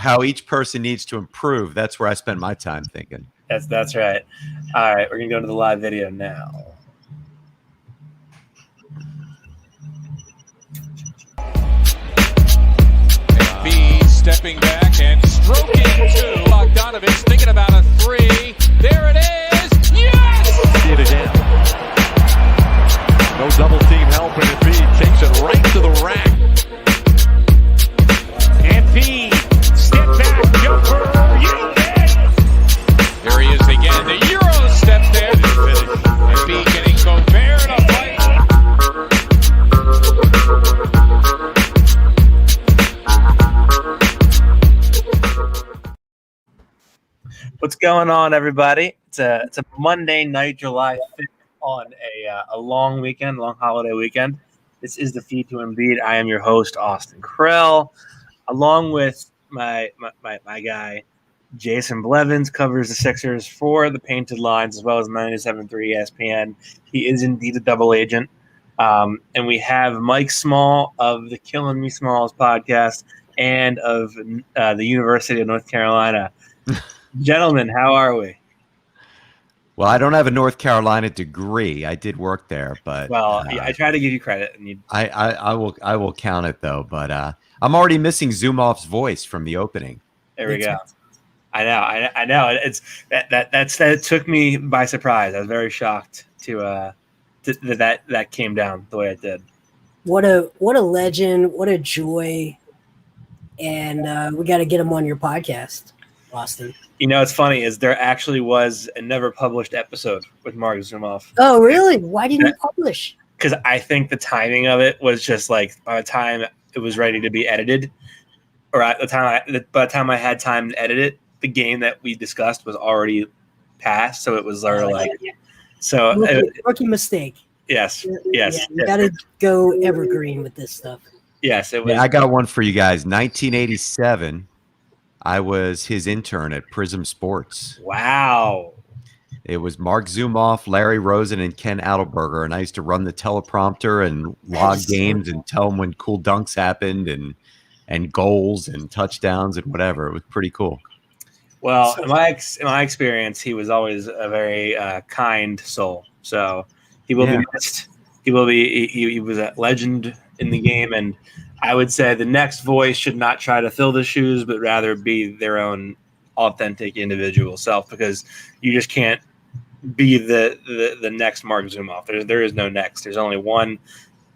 how each person needs to improve. That's where I spend my time thinking. That's right. All right, we're gonna go to the live video now. Embiid stepping back and stroking two. Bogdanovich thinking about a three. There it is. Yes! See it again. No double team help, and Embiid takes it right to the rack. Embiid, step back, jumper, you bet! There he is again. The Euro step there. Embiid getting Gobert in a fight. What's going on, everybody? It's a Monday night, July 5th, on a long weekend, long holiday weekend. This is the Feed to Embiid. I am your host, Austin Krell, along with my guy, Jason Blevins, covers the Sixers for the Painted Lines, as well as 97.3 ESPN. He is indeed a double agent. And we have Mike Small of the Killin Me Smallz Podcast and of the University of North Carolina. Gentlemen, how are we? Well, I don't have a North Carolina degree. I did work there, but I try to give you credit, and I will count it though. But I'm already missing Zumhoff's voice from the opening. There we go. I know. It's that took me by surprise. I was very shocked that came down the way it did. What a legend! What a joy! And we got to get him on your podcast, Austin. You know, it's funny is there actually was a never published episode with Mark Zumhoff. Oh, really? Why didn't you publish? Because I think the timing of it was just like by the time it was ready to be edited, or by the time I had time to edit it, the game that we discussed was already passed. So it was sort of like, so rookie mistake. Yes. Yeah, you got to go evergreen with this stuff. Yes, it was. Yeah, I got one for you guys. 1987. I was his intern at Prism Sports. Wow. It was Mark Zumhoff, Larry Rosen, and Ken Adelberger, and I used to run the teleprompter and log games and tell them when cool dunks happened and goals and touchdowns and whatever. It was pretty cool. Well, in my experience, he was always a very kind soul. So he will be missed. He will be. He was a legend in the game, and I would say the next voice should not try to fill the shoes, but rather be their own authentic individual self, because you just can't be the next Mark Zumhoff. There is no next. There's only one. You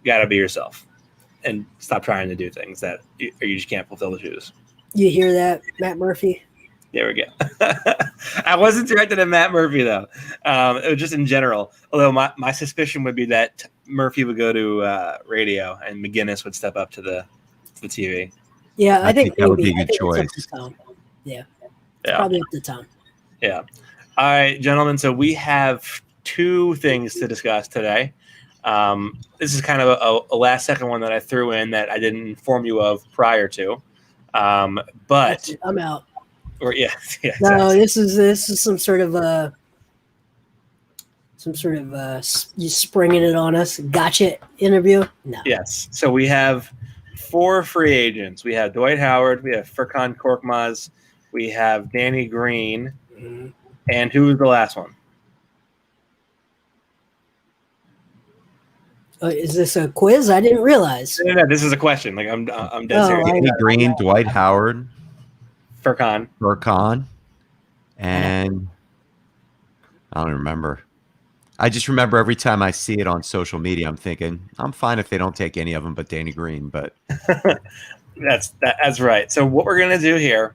got to be yourself and stop trying to do things that you just can't fulfill the shoes. You hear that, Matt Murphy? There we go. I wasn't directed at Matt Murphy, though. It was just in general. Although my suspicion would be that Murphy would go to radio and McGinnis would step up to the TV. Yeah, I think that would be a good choice. Yeah, probably up to Tom. Yeah. All right, gentlemen. So we have two things to discuss today. This is kind of a last-second one that I threw in that I didn't inform you of prior to. But I'm out. Or yeah. No, this is some sort of you springing it on us gotcha interview. No. Yes. So we have 4 free agents. We have Dwight Howard. We have Furkan Korkmaz. We have Danny Green. Mm-hmm. And who was the last one? Is this a quiz? I didn't realize. No, this is a question. Like I'm dead serious. Danny Green, Dwight Howard, Furkan, and I don't remember. I just remember every time I see it on social media, I'm thinking I'm fine if they don't take any of them but Danny Green. But that's right. So what we're gonna do here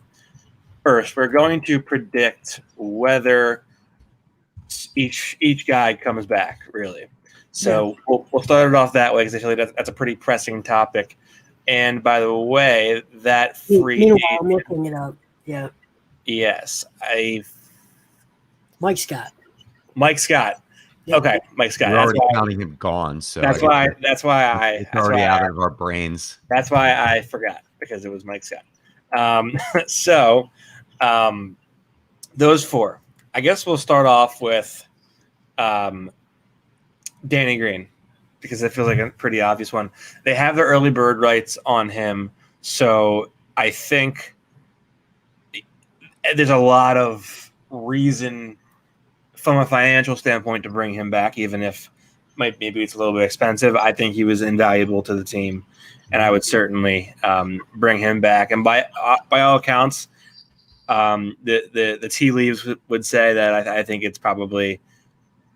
first, we're going to predict whether each guy comes back. Really. So we'll start it off that way because I feel like that's a pretty pressing topic. And by the way, that free meanwhile, I'm looking it up. Yeah. Yes. Mike Scott. Yeah. Okay, Mike Scott. We're already counting him gone, so it's already out of our brains. That's why I forgot, because it was Mike Scott. So those 4. I guess we'll start off with Danny Green, because it feels like a pretty obvious one. They have the early bird rights on him, so I think there's a lot of reason from a financial standpoint to bring him back, even if maybe it's a little bit expensive. I think he was invaluable to the team, and I would certainly bring him back. And by all accounts, the tea leaves would say that I think it's probably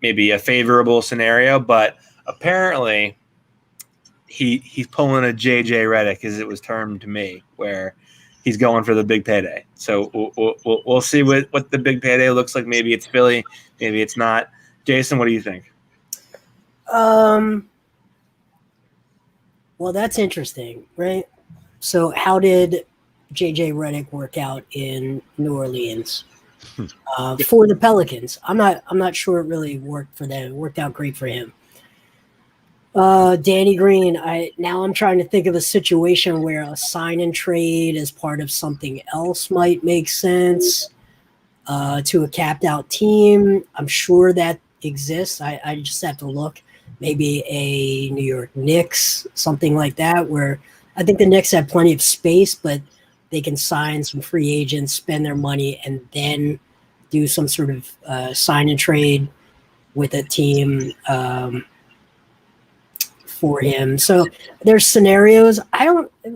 maybe a favorable scenario, but apparently he's pulling a JJ Redick, as it was termed to me, where he's going for the big payday. So we'll see what the big payday looks like. Maybe it's Philly, maybe it's not. Jason, what do you think? Well, that's interesting, right? So how did JJ Redick work out in New Orleans for the Pelicans? I'm not sure it really worked for them. It worked out great for him. Danny Green, I'm trying to think of a situation where a sign and trade as part of something else might make sense to a capped out team. I'm sure that exists. I just have to look. Maybe a New York Knicks, something like that, where I think the Knicks have plenty of space, but they can sign some free agents, spend their money, and then do some sort of sign and trade with a team for him. So there's scenarios.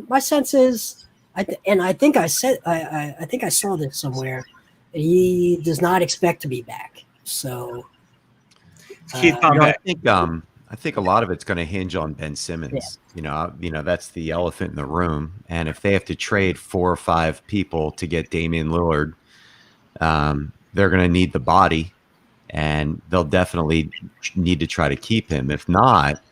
My sense is, I think I saw this somewhere. He does not expect to be back. So I think a lot of it's going to hinge on Ben Simmons. Yeah. That's the elephant in the room. And if they have to trade 4 or 5 people to get Damian Lillard, they're going to need the body, and they'll definitely need to try to keep him. If not,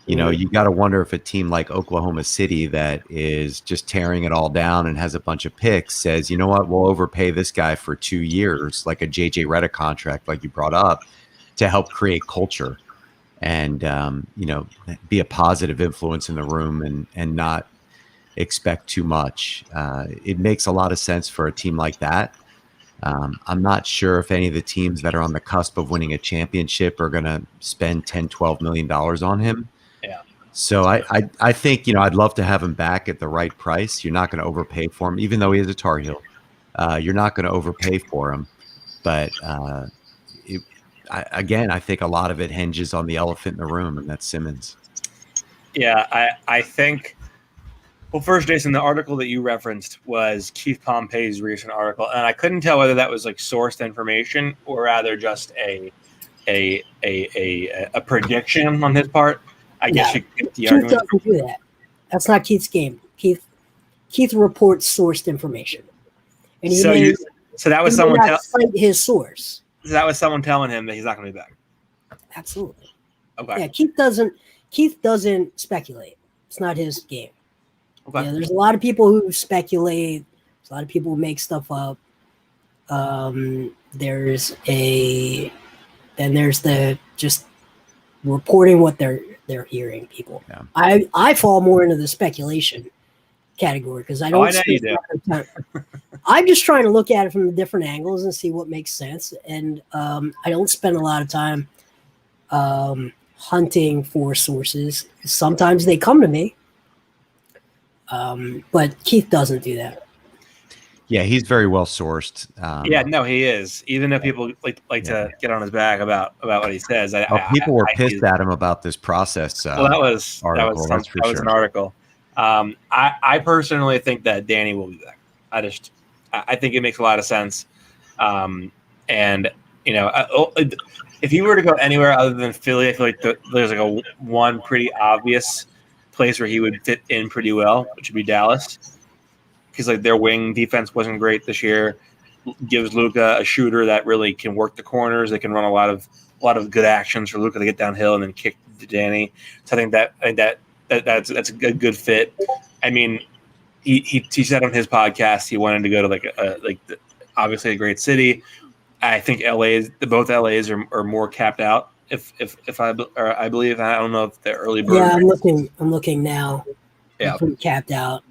you got to wonder if a team like Oklahoma City that is just tearing it all down and has a bunch of picks says, you know what, we'll overpay this guy for 2 years, like a JJ Redick contract, like you brought up, to help create culture and, be a positive influence in the room and not expect too much. It makes a lot of sense for a team like that. I'm not sure if any of the teams that are on the cusp of winning a championship are going to spend $10-12 million on him. Yeah. So I think, I'd love to have him back at the right price. You're not going to overpay for him, even though he is a Tar Heel. You're not going to overpay for him. But I think a lot of it hinges on the elephant in the room, and that's Simmons. Yeah, I think. Well, first, Jason, the article that you referenced was Keith Pompey's recent article, and I couldn't tell whether that was like sourced information or rather just a prediction on his part. I guess you could get the argument. Keith doesn't do that. That's not Keith's game. Keith reports sourced information, and so that was someone cite his source. So that was someone telling him that he's not going to be back. Absolutely. Okay. Yeah, Keith doesn't speculate. It's not his game. Okay. There's a lot of people who speculate. There's a lot of people who make stuff up. There's the just reporting what they're hearing. People. Yeah. I fall more into the speculation category because I don't. I know you do. I'm just trying to look at it from the different angles and see what makes sense. And I don't spend a lot of time hunting for sources. Sometimes they come to me. But Keith doesn't do that. Yeah, he's very well sourced. He is. Even though people like to get on his back about what he says. People were pissed at him about this process. That was an article. I personally think that Danny will be back. I think it makes a lot of sense. If he were to go anywhere other than Philly, I feel like there's like one pretty obvious place where he would fit in pretty well, which would be Dallas, because like their wing defense wasn't great this year. Gives Luka a shooter that really can work the corners. They can run a lot of good actions for Luka to get downhill and then kick to Danny. So I think that's a good fit. I mean, he said on his podcast he wanted to go to obviously a great city. I think both LAs are more capped out. I believe, I don't know if the early bird. Yeah, I'm looking now. Yeah, pretty capped out.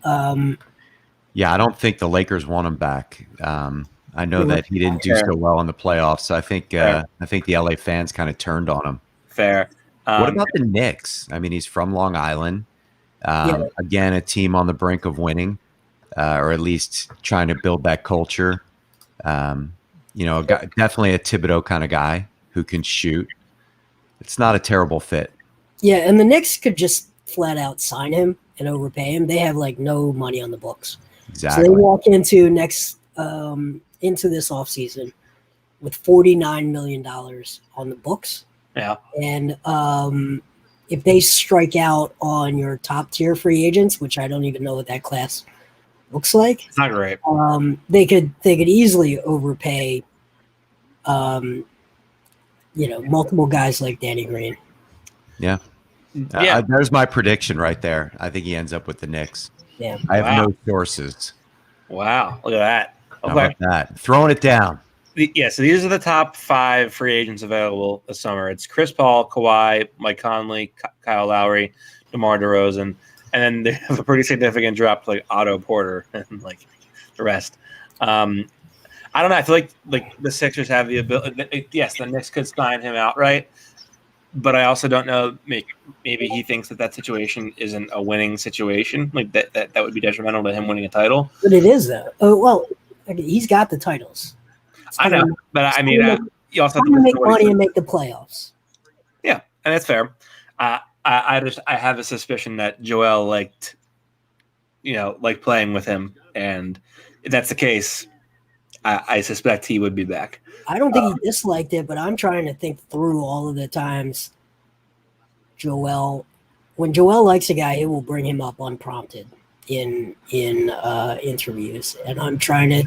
Yeah, I don't think the Lakers want him back. I know that he didn't do so well in the playoffs. So I think the LA fans kind of turned on him. Fair. What about the Knicks? I mean, he's from Long Island. Again, a team on the brink of winning, or at least trying to build that culture. Definitely a Thibodeau kind of guy who can shoot. It's not a terrible fit. Yeah, and the Knicks could just flat out sign him and overpay him. They have like no money on the books. Exactly. So they walk into this offseason with $49 million on the books. Yeah. And if they strike out on your top tier free agents, which I don't even know what that class looks like, It's not great. they could easily overpay multiple guys like Danny Green. Yeah. There's my prediction right there. I think he ends up with the Knicks. Yeah. I have no sources. Wow. Look at that. Okay. How about that? Throwing it down. So these are the top 5 free agents available this summer. It's Chris Paul, Kawhi, Mike Conley, Kyle Lowry, DeMar DeRozan, and then they have a pretty significant drop to like Otto Porter and like the rest. I don't know. I feel like the Sixers have the ability. Yes, the Knicks could sign him outright, but I also don't know. Maybe he thinks that situation isn't a winning situation. Like that would be detrimental to him winning a title. But it is though. Oh well, he's got the titles. I know, but I mean, you also have to make money and make the playoffs. Yeah, and that's fair. I have a suspicion that Joel liked playing with him, and if that's the case, I suspect he would be back. I don't think he disliked it, but I'm trying to think through all of the times when Joel likes a guy, he will bring him up unprompted in interviews, and I'm trying to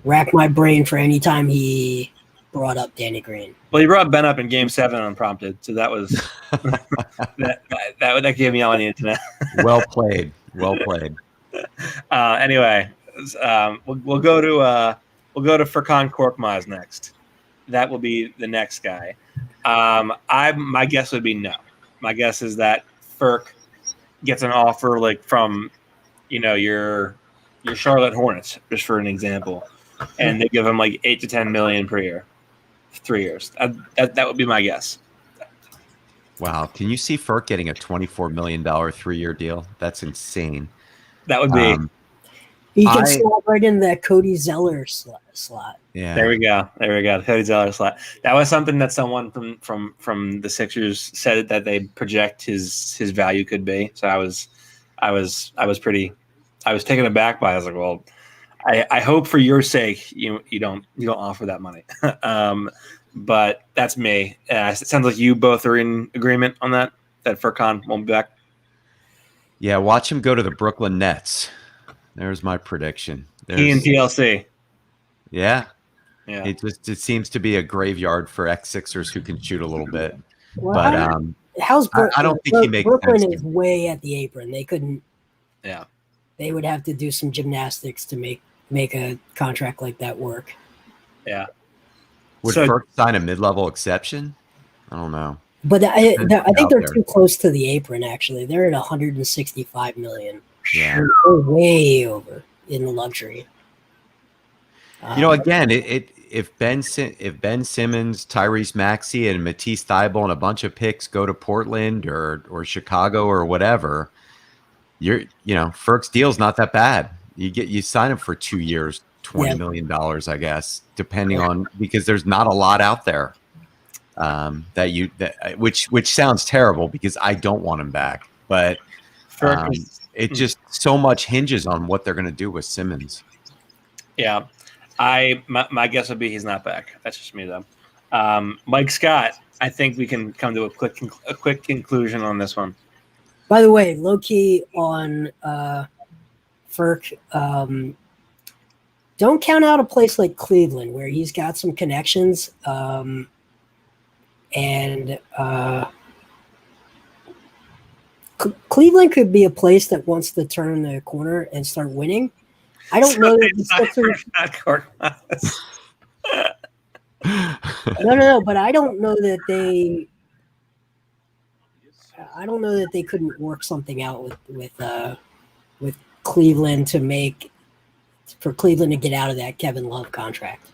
rack my brain for any time he brought up Danny Green. Well, he brought Ben up in Game 7 unprompted, so that was that gave me all I needed to know. Well played. Anyway, we'll go to Furkan Korkmaz next. That will be the next guy. My guess would be no. My guess is that Furk gets an offer like from your Charlotte Hornets, just for an example, and they give him like $8 to $10 million per year, 3 years. That would be my guess. Wow, can you see Furk getting a $24 million 3-year deal? That's insane. That would be. He can slot right into that Cody Zeller slot. Yeah. There we go. The Cody Zeller slot. That was something that someone from the Sixers said that they project his value could be. So I was taken aback by it. I was like, well, I hope for your sake you don't offer that money. But that's me. It sounds like you both are in agreement on that Furkan won't be back. Yeah, watch him go to the Brooklyn Nets. There's my prediction. He and TLC. Yeah. Yeah. It seems to be a graveyard for ex-Sixers who can shoot a little bit. Well, but how's Brooklyn? I don't think he makes Brooklyn sense. Is way at the apron. They couldn't. Yeah. They would have to do some gymnastics to make a contract like that work. Yeah. Would Furk sign a mid-level exception? I don't know. But I think they're too close to the apron. Actually, they're at $165 million. Yeah, they're way over in the luxury. Again, if Ben Simmons, Tyrese Maxey, and Matisse Thybulle and a bunch of picks go to Portland or Chicago or whatever, Furk's deal's not that bad. You sign him for 2 years, $20 million, I guess, depending on, because there's not a lot out there which sounds terrible because I don't want him back, but it just so much hinges on what they're going to do with Simmons. Yeah, my guess would be he's not back. That's just me though. Mike Scott, I think we can come to a quick conclusion on this one. By the way, low key on Furk, don't count out a place like Cleveland where he's got some connections. Cleveland could be a place that wants to turn the corner and start winning. I don't know that the Sixers. No, but I don't know that they. I don't know that they couldn't work something out with Cleveland for Cleveland to get out of that Kevin Love contract.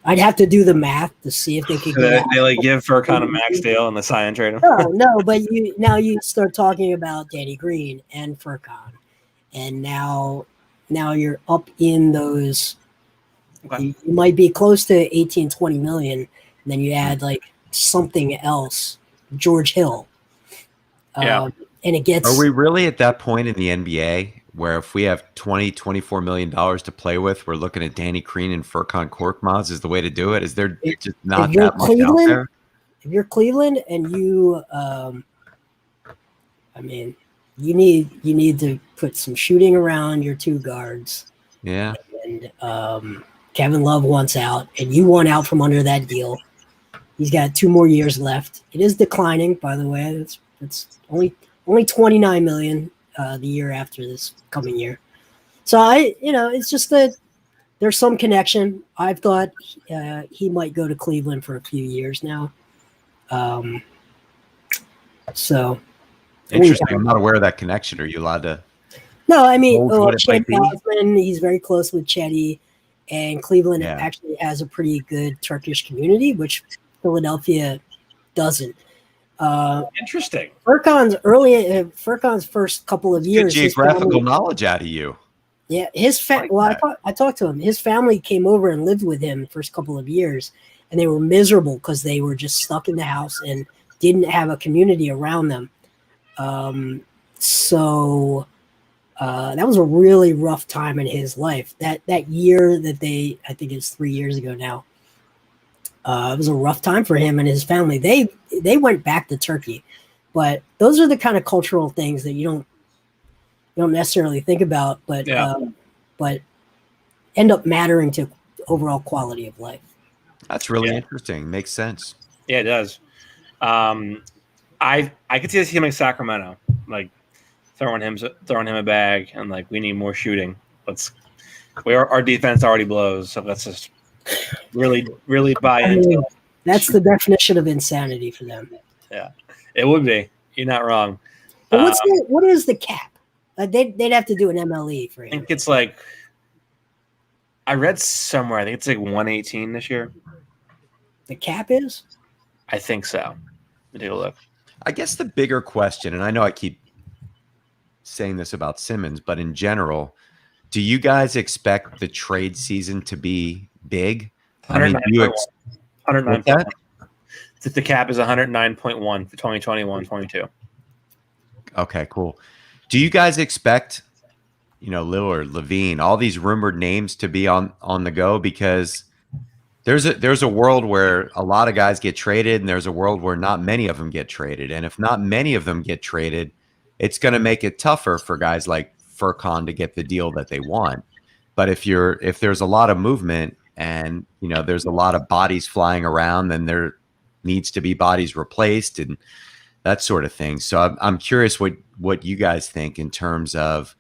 I'd have to do the math to see if they could get they like give Furkan a max deal and the sign and trade him. No, but you start talking about Danny Green and Furkan, and now you're up in those Okay. You might be close to 18, 20 million. And then you add like something else, George Hill. Yeah. And it gets. Are we really at that point in the NBA where if we have $24 million to play with, we're looking at Danny Green and Furkan Korkmaz is the way to do it? Is there just not that much out there? If you're Cleveland and you, you need to put some shooting around your two guards. Yeah. And Kevin Love wants out, and you want out from under that deal. He's got 2 more years left. It is declining, by the way. It's only $29 million the year after this coming year. So it's just that there's some connection. I've thought he might go to Cleveland for a few years now. So interesting. I'm not aware of that connection. Are you allowed to? No, I mean, what it might Chet be? Osman, he's very close with Chetty, and Cleveland actually has a pretty good Turkish community, which Philadelphia doesn't. Interesting. Furkan's first couple of years, Good geographical knowledge out of you. Yeah, I talked to him. His family came over and lived with him the first couple of years, and they were miserable because they were just stuck in the house and didn't have a community around them. So that was a really rough time in his life. That year that I think it's 3 years ago now. It was a rough time for him and his family. They went back to Turkey, but those are the kind of cultural things that you don't necessarily think about, but end up mattering to overall quality of life. That's really interesting. Makes sense. Yeah, it does. I could see this team like Sacramento, like throwing him a bag and like we need more shooting. Our defense already blows, so let's just really buy into it. That's the definition of insanity for them. Yeah, it would be. You're not wrong. But what is the cap? They'd have to do an MLE for him. I think it's like I read somewhere. I think it's like 118 this year. The cap is? I think so. Let me take a look. I guess the bigger question, and I know I keep saying this about Simmons, but in general, do you guys expect the trade season to be big? I mean, 109. The cap is 109.1 for 2021-22. Okay, cool. Do you guys expect, Lillard, Levine, all these rumored names to be on the go? Because there's a world where a lot of guys get traded, and there's a world where not many of them get traded. And if not many of them get traded, it's going to make it tougher for guys like Furkan to get the deal that they want. But if there's a lot of movement and there's a lot of bodies flying around, then there needs to be bodies replaced and that sort of thing. So I'm curious what you guys think in terms of,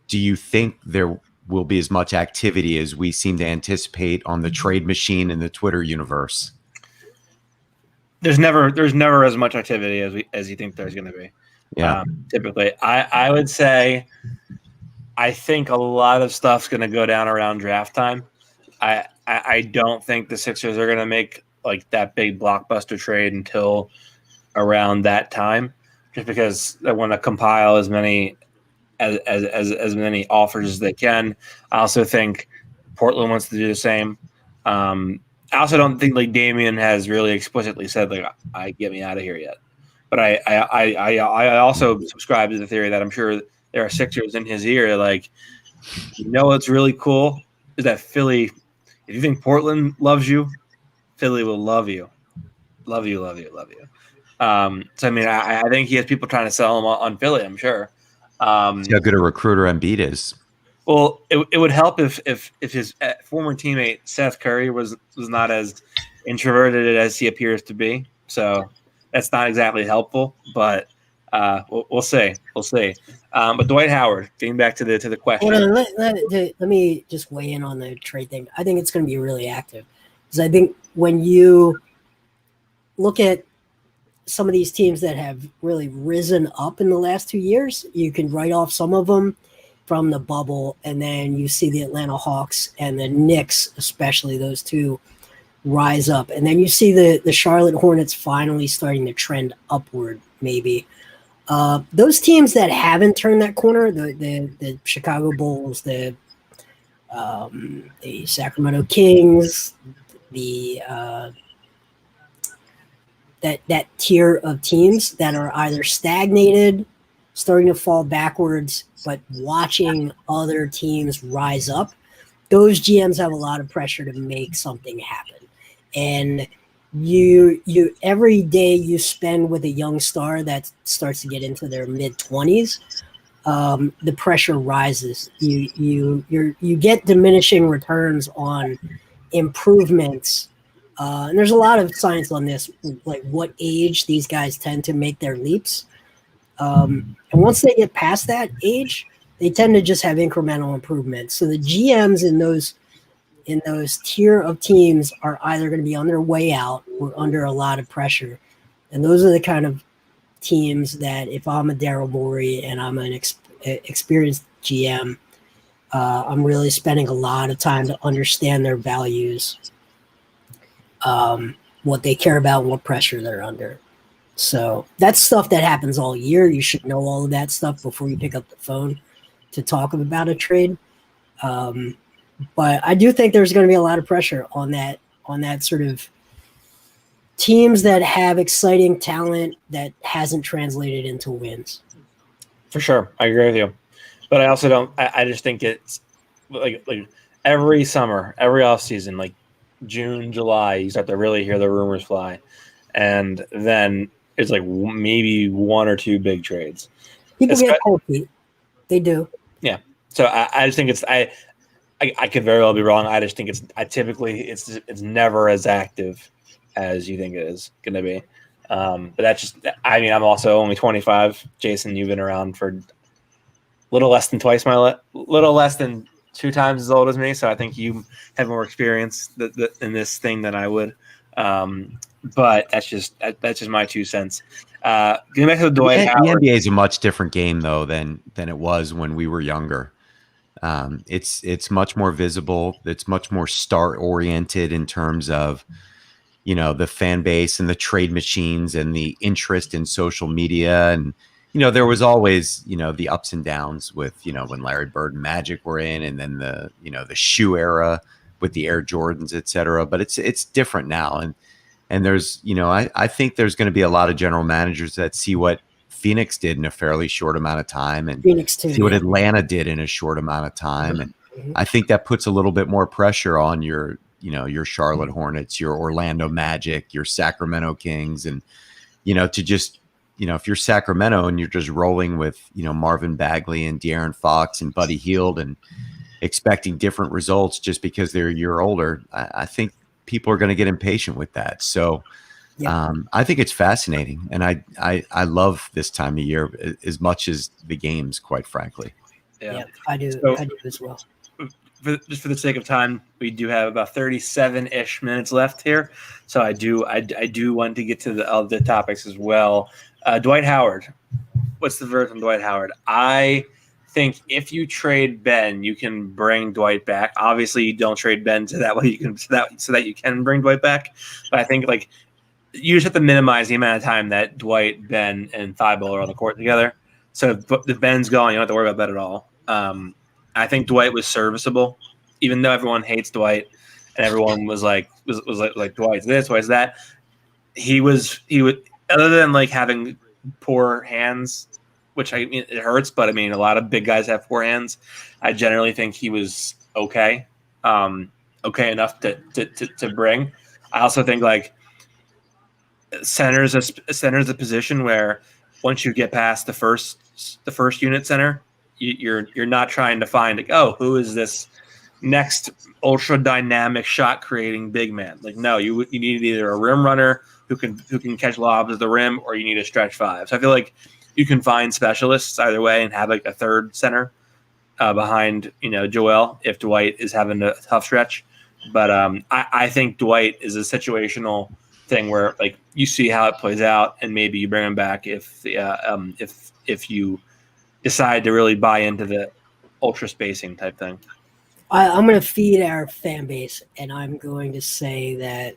do you think there will be as much activity as we seem to anticipate on the trade machine in the Twitter universe? There's never as much activity as you think there's going to be. Yeah. Typically, I would say I think a lot of stuff's going to go down around draft time. I don't think the Sixers are going to make like that big blockbuster trade until around that time, just because they want to compile as many as many offers as they can. I also think Portland wants to do the same. I also don't think like Damian has really explicitly said like I get me out of here yet. But I also subscribe to the theory that I'm sure there are Sixers in his ear like, what's really cool is that Philly, if you think Portland loves you, Philly will love you. Love you. So I mean, I think he has people trying to sell him on Philly, I'm sure. See how good a recruiter Embiid is. Well, it would help if his former teammate Seth Curry was not as introverted as he appears to be. So that's not exactly helpful, but we'll see. But Dwight Howard, getting back to the question. Hold on, let me just weigh in on the trade thing. I think it's going to be really active because I think when you look at some of these teams that have really risen up in the last 2 years, you can write off some of them from the bubble, and then you see the Atlanta Hawks and the Knicks, especially those two, rise up. And then you see the Charlotte Hornets finally starting to trend upward, maybe. Those teams that haven't turned that corner, the Chicago Bulls, the the Sacramento Kings, the that tier of teams that are either stagnated, starting to fall backwards, but watching other teams rise up. Those GMs have a lot of pressure to make something happen. And you every day you spend with a young star that starts to get into their mid-20s, the pressure rises. You get diminishing returns on improvements. And there's a lot of science on this, like what age these guys tend to make their leaps. And once they get past that age, they tend to just have incremental improvements. So the GMs in those tier of teams are either going to be on their way out or under a lot of pressure. And those are the kind of teams that if I'm a Daryl Morey and I'm an experienced GM, I'm really spending a lot of time to understand their values, what they care about, and what pressure they're under. So that's stuff that happens all year. You should know all of that stuff before you pick up the phone to talk about a trade. But I do think there's going to be a lot of pressure on that sort of teams that have exciting talent that hasn't translated into wins. For sure. I agree with you. But I also don't – I just think it's like every summer, every offseason, like June, July, you start to really hear the rumors fly. And then it's like maybe one or two big trades. People get cold feet. They do. Yeah. So I just think it's I could very well be wrong. I just think it's never as active as you think it is going to be. But that's just – I mean, I'm also only 25. Jason, you've been around for a little less than little less than 2 times as old as me. So I think you have more experience in this thing than I would. But that's just my 2 cents. Getting back to Dwight Howard. The NBA is a much different game though than it was when we were younger. It's much more visible. It's much more star oriented in terms of, you know, the fan base and the trade machines and the interest in social media. And, you know, there was always, you know, the ups and downs with, you know, when Larry Bird and Magic were in, and then the, you know, the shoe era with the Air Jordans, et cetera. But it's different now. And there's, you know, I think there's going to be a lot of general managers that see what Phoenix did in a fairly short amount of time, and see what Atlanta did in a short amount of time. And I think that puts a little bit more pressure on your, you know, your Charlotte Hornets, your Orlando Magic, your Sacramento Kings. And, you know, to just, you know, if you're Sacramento and you're just rolling with, you know, Marvin Bagley and De'Aaron Fox and Buddy Hield and expecting different results just because they're a year older, I think people are going to get impatient with that. So I think it's fascinating. And I love this time of year as much as the games, quite frankly. Yeah, I do. So, I do as well. Just for the sake of time, we do have about 37-ish minutes left here. So I do want to get to the other topics as well. Dwight Howard. What's the verdict on Dwight Howard? I think if you trade Ben, you can bring Dwight back. Obviously, you don't trade Ben so that you can bring Dwight back. But I think like you just have to minimize the amount of time that Dwight, Ben, and Thybulle are on the court together. So if Ben's gone, you don't have to worry about that at all. I think Dwight was serviceable, even though everyone hates Dwight and everyone was like Dwight's this, Dwight's that. He would, other than like having poor hands, which I mean it hurts, but I mean a lot of big guys have poor hands. I generally think he was okay enough to bring. I also think like center's a position where once you get past the first unit center, you're not trying to find like, oh, who is this next ultra dynamic shot creating big man? Like, no, you need either a rim runner who can catch lobs at the rim, or you need a stretch five. So I feel like you can find specialists either way and have like a third center behind, you know, Joel if Dwight is having a tough stretch. But I think Dwight is a situational thing where like you see how it plays out, and maybe you bring him back if you decide to really buy into the ultra spacing type thing. I'm going to feed our fan base, and I'm going to say that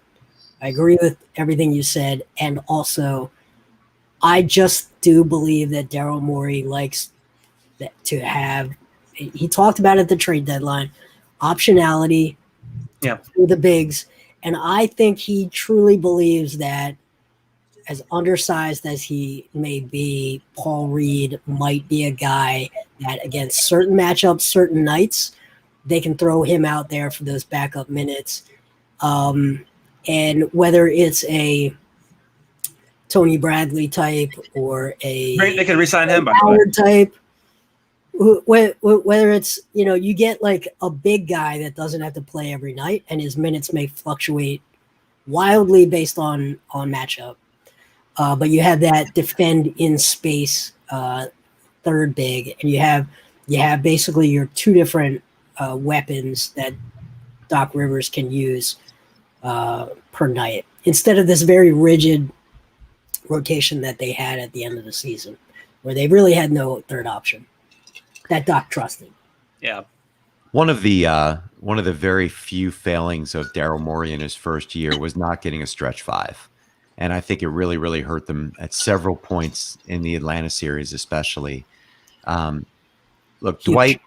I agree with everything you said, and also I just do believe that Daryl Morey likes to have. He talked about it at the trade deadline, optionality Yeah. for the bigs. And I think he truly believes that, as undersized as he may be, Paul Reed might be a guy that against certain matchups, certain nights, they can throw him out there for those backup minutes. And whether it's a Tony Bradley type or a They could re-sign him, by the way. Howard type, whether it's, you get like a big guy that doesn't have to play every night and his minutes may fluctuate wildly based on matchup. But you have that defend in space third big, and you have basically your two different weapons that Doc Rivers can use per night, instead of this very rigid rotation that they had at the end of the season, where they really had no third option that Doc trusted. Yeah. One of the very few failings of Daryl Morey in his first year was not getting a stretch five. And I think it really, really hurt them at several points in the Atlanta series, especially. Look, Dwight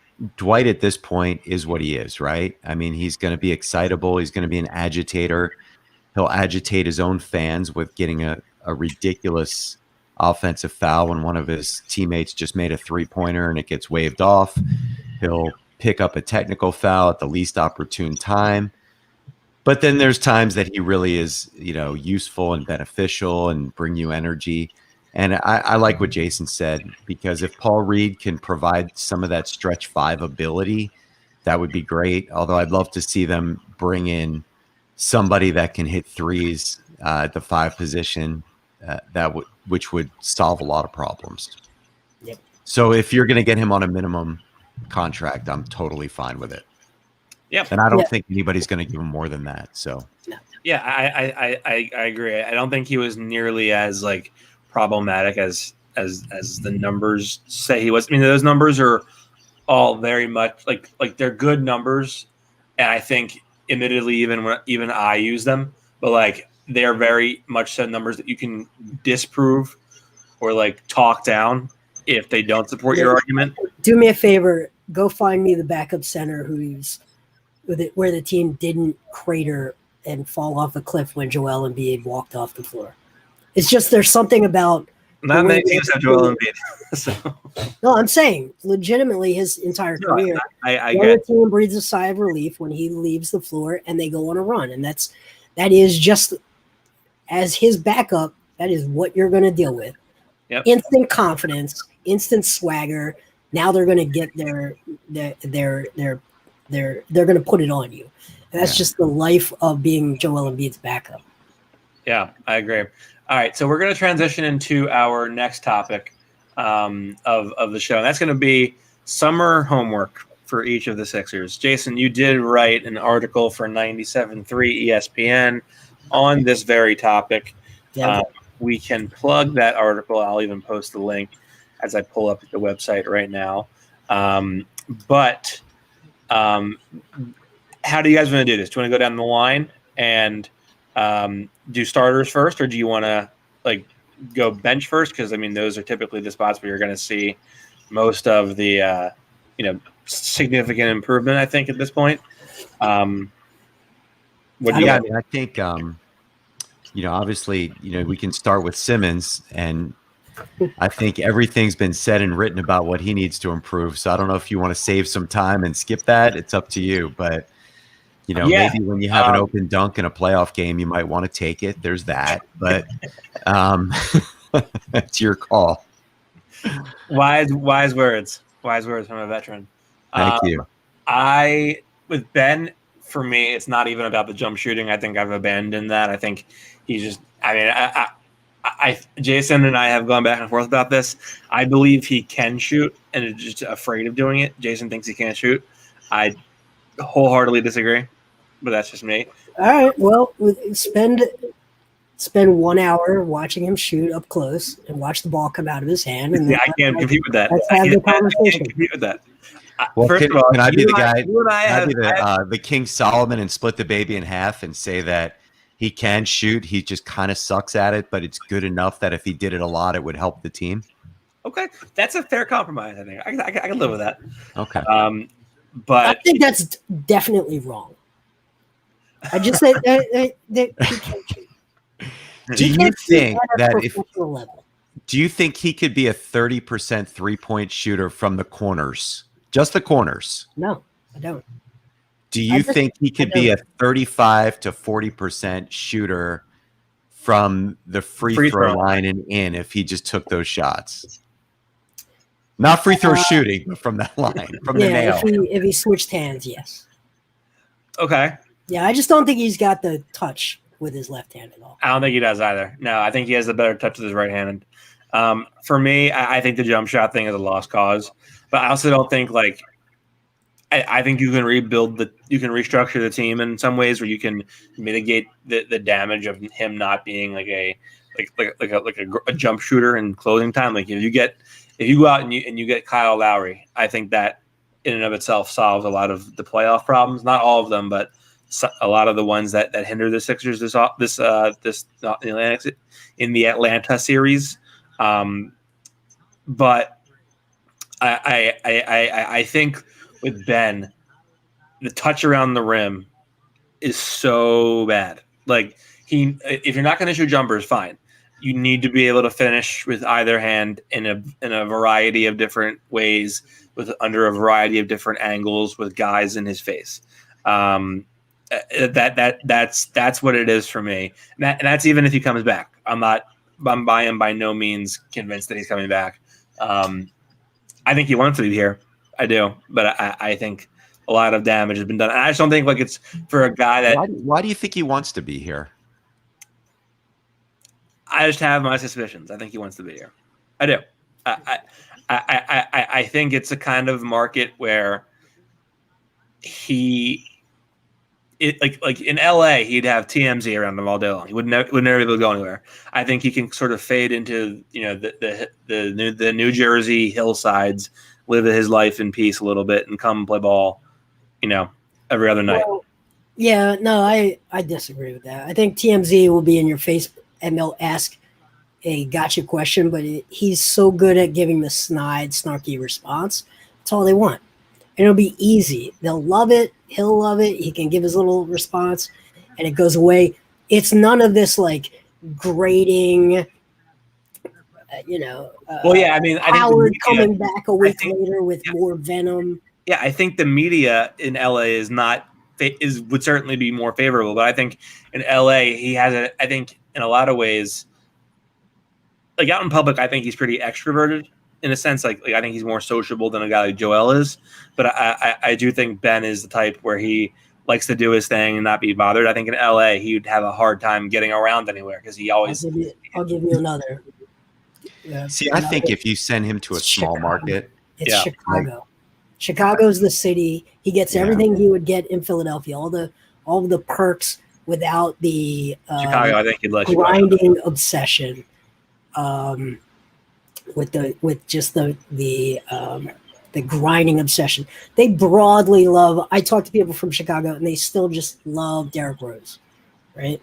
at this point is what he is, right? I mean, he's going to be excitable. He's going to be an agitator. He'll agitate his own fans with getting a ridiculous offensive foul when one of his teammates just made a three-pointer and it gets waved off. He'll pick up a technical foul at the least opportune time. But then there's times that he really is, useful and beneficial and bring you energy. And I like what Jason said, because if Paul Reed can provide some of that stretch five ability, that would be great. Although I'd love to see them bring in somebody that can hit threes at the five position, which would solve a lot of problems. Yep. So if you're going to get him on a minimum contract, I'm totally fine with it. Yeah, and I don't think anybody's going to give him more than that. So, yeah, I agree. I don't think he was nearly as problematic as the numbers say he was. I mean, those numbers are all very much like they're good numbers, and I think, admittedly, even I use them, but they are very much so numbers that you can disprove or talk down if they don't support your argument. Do me a favor, go find me the backup center where the team didn't crater and fall off a cliff when Joel Embiid walked off the floor. It's just there's something about not many teams have Joel Embiid. So. No, I'm saying legitimately his entire career. I the other team breathes a sigh of relief when he leaves the floor and they go on a run, and that is just as his backup. That is what you're going to deal with. Yep. Instant confidence, instant swagger. Now they're going to get they're going to put it on you. And that's just the life of being Joel Embiid's backup. Yeah, I agree. All right, so we're going to transition into our next topic of the show, and that's going to be summer homework for each of the Sixers. Jason, you did write an article for 97.3 ESPN on this very topic. Yeah. We can plug that article. I'll even post the link as I pull up the website right now. But how do you guys want to do this? Do you want to go down the line and do starters first, or do you want to go bench first? Because those are typically the spots where you're going to see most of the significant improvement, I think, at this point. What do you got? I think obviously we can start with Simmons, and I think everything's been said and written about what he needs to improve. So I don't know if you want to save some time and skip that. It's up to you. But, maybe when you have an open dunk in a playoff game, you might want to take it. There's that. But it's your call. Wise words. Wise words from a veteran. Thank you. With Ben, for me, it's not even about the jump shooting. I think I've abandoned that. I think he's just – Jason and I have gone back and forth about this. I believe he can shoot and is just afraid of doing it. Jason thinks he can't shoot. I wholeheartedly disagree, but that's just me. All right. Well, spend 1 hour watching him shoot up close and watch the ball come out of his hand. And I can't compete with that. Let's have the conversation. I can't compete with that. Well, First can of all, I be the guy? you and I have the King Solomon and split the baby in half and say that he can shoot. He just kind of sucks at it, but it's good enough that if he did it a lot, it would help the team. Okay, that's a fair compromise. I think I can live with that. Okay. But I think that's definitely wrong. I just say that he can't shoot. Do you think that if level. do you think he could be a 30% 3-point shooter from the corners? Just the corners. No, I don't. Do you think he could be a 35 to 40% shooter from the free throw line and in if he just took those shots? Not free throw shooting, but from that line, from the nail. If he switched hands, yes. Okay. Yeah, I just don't think he's got the touch with his left hand at all. I don't think he does either. No, I think he has a better touch with his right hand. For me, I think the jump shot thing is a lost cause, but I also don't think I think you can restructure the team in some ways where you can mitigate the damage of him not being like a jump shooter in closing time. Like if you go out and you get Kyle Lowry, I think that in and of itself solves a lot of the playoff problems. Not all of them, but a lot of the ones that hinder the Sixers in the Atlanta series. But I think with Ben, the touch around the rim is so bad. Like if you're not going to shoot jumpers, fine. You need to be able to finish with either hand in a variety of different ways, under a variety of different angles, with guys in his face. That's what it is for me. And that's even if he comes back. I'm by no means convinced that he's coming back. I think he wants to be here. I do, but I think a lot of damage has been done. I just don't think it's for a guy that. Why do you think he wants to be here? I just have my suspicions. I think he wants to be here. I do. I think it's a kind of market where like in LA, he'd have TMZ around him all day long. He would never be able to go anywhere. I think he can sort of fade into the New Jersey hillsides, live his life in peace a little bit, and come play ball, every other night. Well, yeah, no, I disagree with that. I think TMZ will be in your face and they'll ask a gotcha question, but he's so good at giving the snide, snarky response. That's all they want. And it'll be easy. They'll love it. He'll love it. He can give his little response and it goes away. It's none of this grating, well, yeah, I mean, Howard coming back a week later with more venom. Yeah, I think the media in LA would certainly be more favorable, but I think in LA he has I think in a lot of ways, out in public, I think he's pretty extroverted in a sense. Like I think he's more sociable than a guy like Joel is, but I do think Ben is the type where he likes to do his thing and not be bothered. I think in LA he'd have a hard time getting around anywhere because he always. I'll give you another. Yeah, see, I think if you send him to a small market, it's Chicago. Chicago's the city. He gets everything he would get in Philadelphia. All the perks without the Chicago. I think he'd like grinding obsession. With just the grinding obsession. They broadly love. I talk to people from Chicago, and they still just love Derrick Rose, right?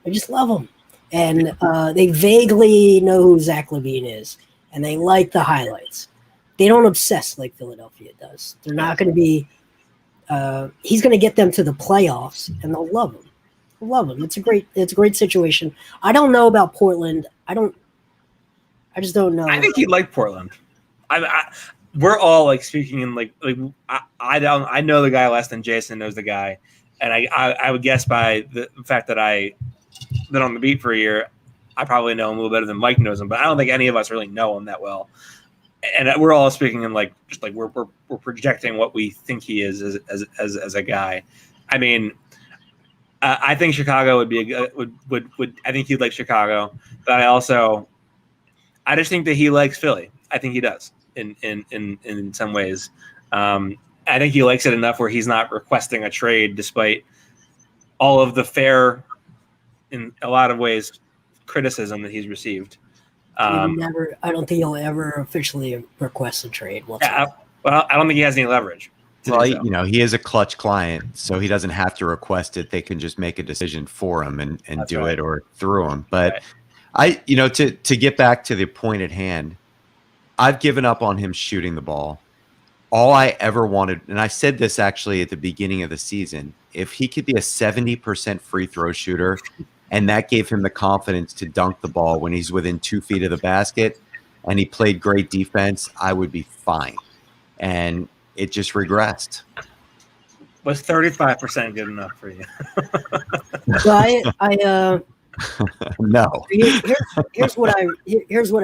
They just love him. And they vaguely know who Zach LaVine is, and they like the highlights. They don't obsess like Philadelphia does. They're not going to be he's going to get them to the playoffs, and they'll love him. They'll love him. It's a great situation. I don't know about Portland. I just don't know. I think he'd like Portland. We're all speaking in I know the guy less than Jason knows the guy, and I would guess by the fact that I've been on the beat for a year, I probably know him a little better than Mike knows him, but I don't think any of us really know him that well. And we're all speaking in we're projecting what we think he is as a guy. I mean, I think Chicago would be would I think he'd like Chicago, but I just think that he likes Philly. I think he does in some ways. I think he likes it enough where he's not requesting a trade, despite all of the fair, in a lot of ways, criticism that he's received. I don't think he'll ever officially request a trade. Yeah, well, I don't think he has any leverage. Well, he is a clutch client, so he doesn't have to request it. They can just make a decision for him and do it or through him. But to get back to the point at hand, I've given up on him shooting the ball. all I ever wanted, and I said this actually at the beginning of the season, if he could be a 70% free throw shooter and that gave him the confidence to dunk the ball when he's within 2 feet of the basket and he played great defense, I would be fine. And it just regressed. Was 35% good enough for you? So No. Here's what I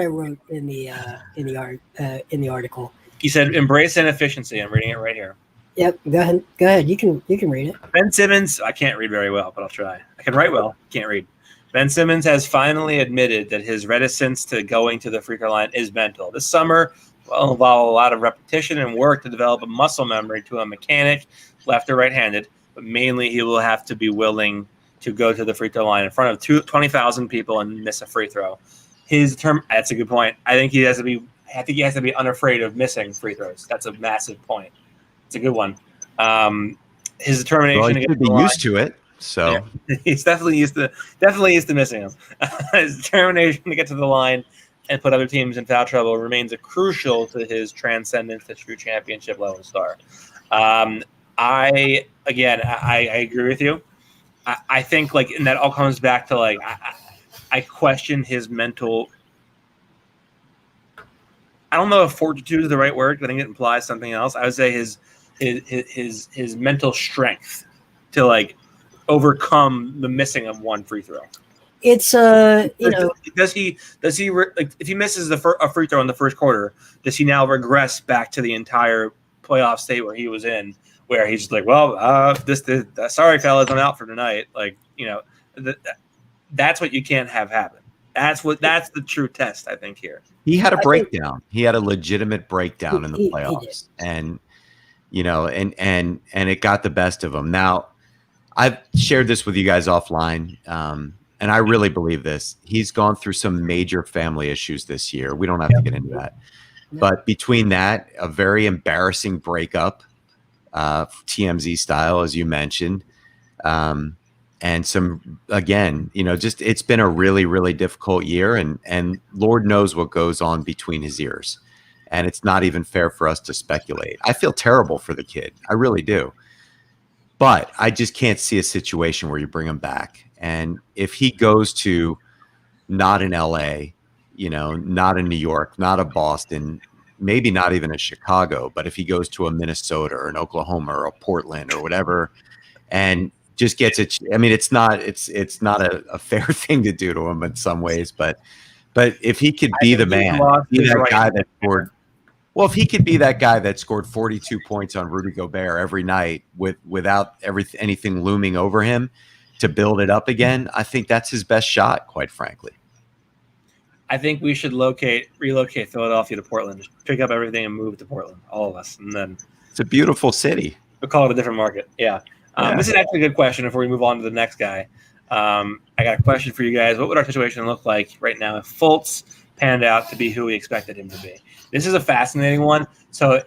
wrote in the article. He said, "Embrace inefficiency." I'm reading it right here. Yep. Go ahead. You can read it. Ben Simmons. I can't read very well, but I'll try. I can write well. Can't read. Ben Simmons has finally admitted that his reticence to going to the free throw line is mental. This summer will involve a lot of repetition and work to develop a muscle memory to a mechanic, left or right-handed. But mainly, he will have to be willing to go to the free throw line in front of 20,000 people and miss a free throw. That's a good point. I think he has to be unafraid of missing free throws. That's a massive point. It's a good one. His determination. Well, he should be used to it. So yeah, he's definitely used to missing them. His determination to get to the line and put other teams in foul trouble remains crucial to his transcendence to true championship level star. I agree with you. I think and that all comes back to I question his mental. I don't know if fortitude is the right word. I think it implies something else. I would say his mental strength to overcome the missing of one free throw. It's does he if he misses a free throw in the first quarter, does he now regress back to the entire playoff state where he was in, where he's just sorry fellas, I'm out for tonight. That's what you can't have happen. That's the true test, I think, here. He had a breakdown. He had a legitimate breakdown in the playoffs, and it got the best of him. Now, I've shared this with you guys offline, and I really believe this. He's gone through some major family issues this year. We don't have to get into that, but between that, a very embarrassing breakup, TMZ style, as you mentioned, and some, again, it's been a really, really difficult year, and Lord knows what goes on between his ears. And it's not even fair for us to speculate. I feel terrible for the kid. I really do. But I just can't see a situation where you bring him back. And if he goes to not in LA, not in New York, not a Boston, maybe not even a Chicago, but if he goes to a Minnesota or an Oklahoma or a Portland or whatever, and just gets it. I mean, it's not a fair thing to do to him in some ways, but if he could be the man, be that guy that scored. Well, if he could be that guy that scored 42 points on Rudy Gobert every night without anything looming over him to build it up again, I think that's his best shot, quite frankly. I think we should relocate Philadelphia to Portland. Just pick up everything and move to Portland, all of us. And then it's a beautiful city. We'll call it a different market. Yeah. This is actually a good question before we move on to the next guy. I got a question for you guys. What would our situation look like right now if Fultz panned out to be who we expected him to be? This is a fascinating one. So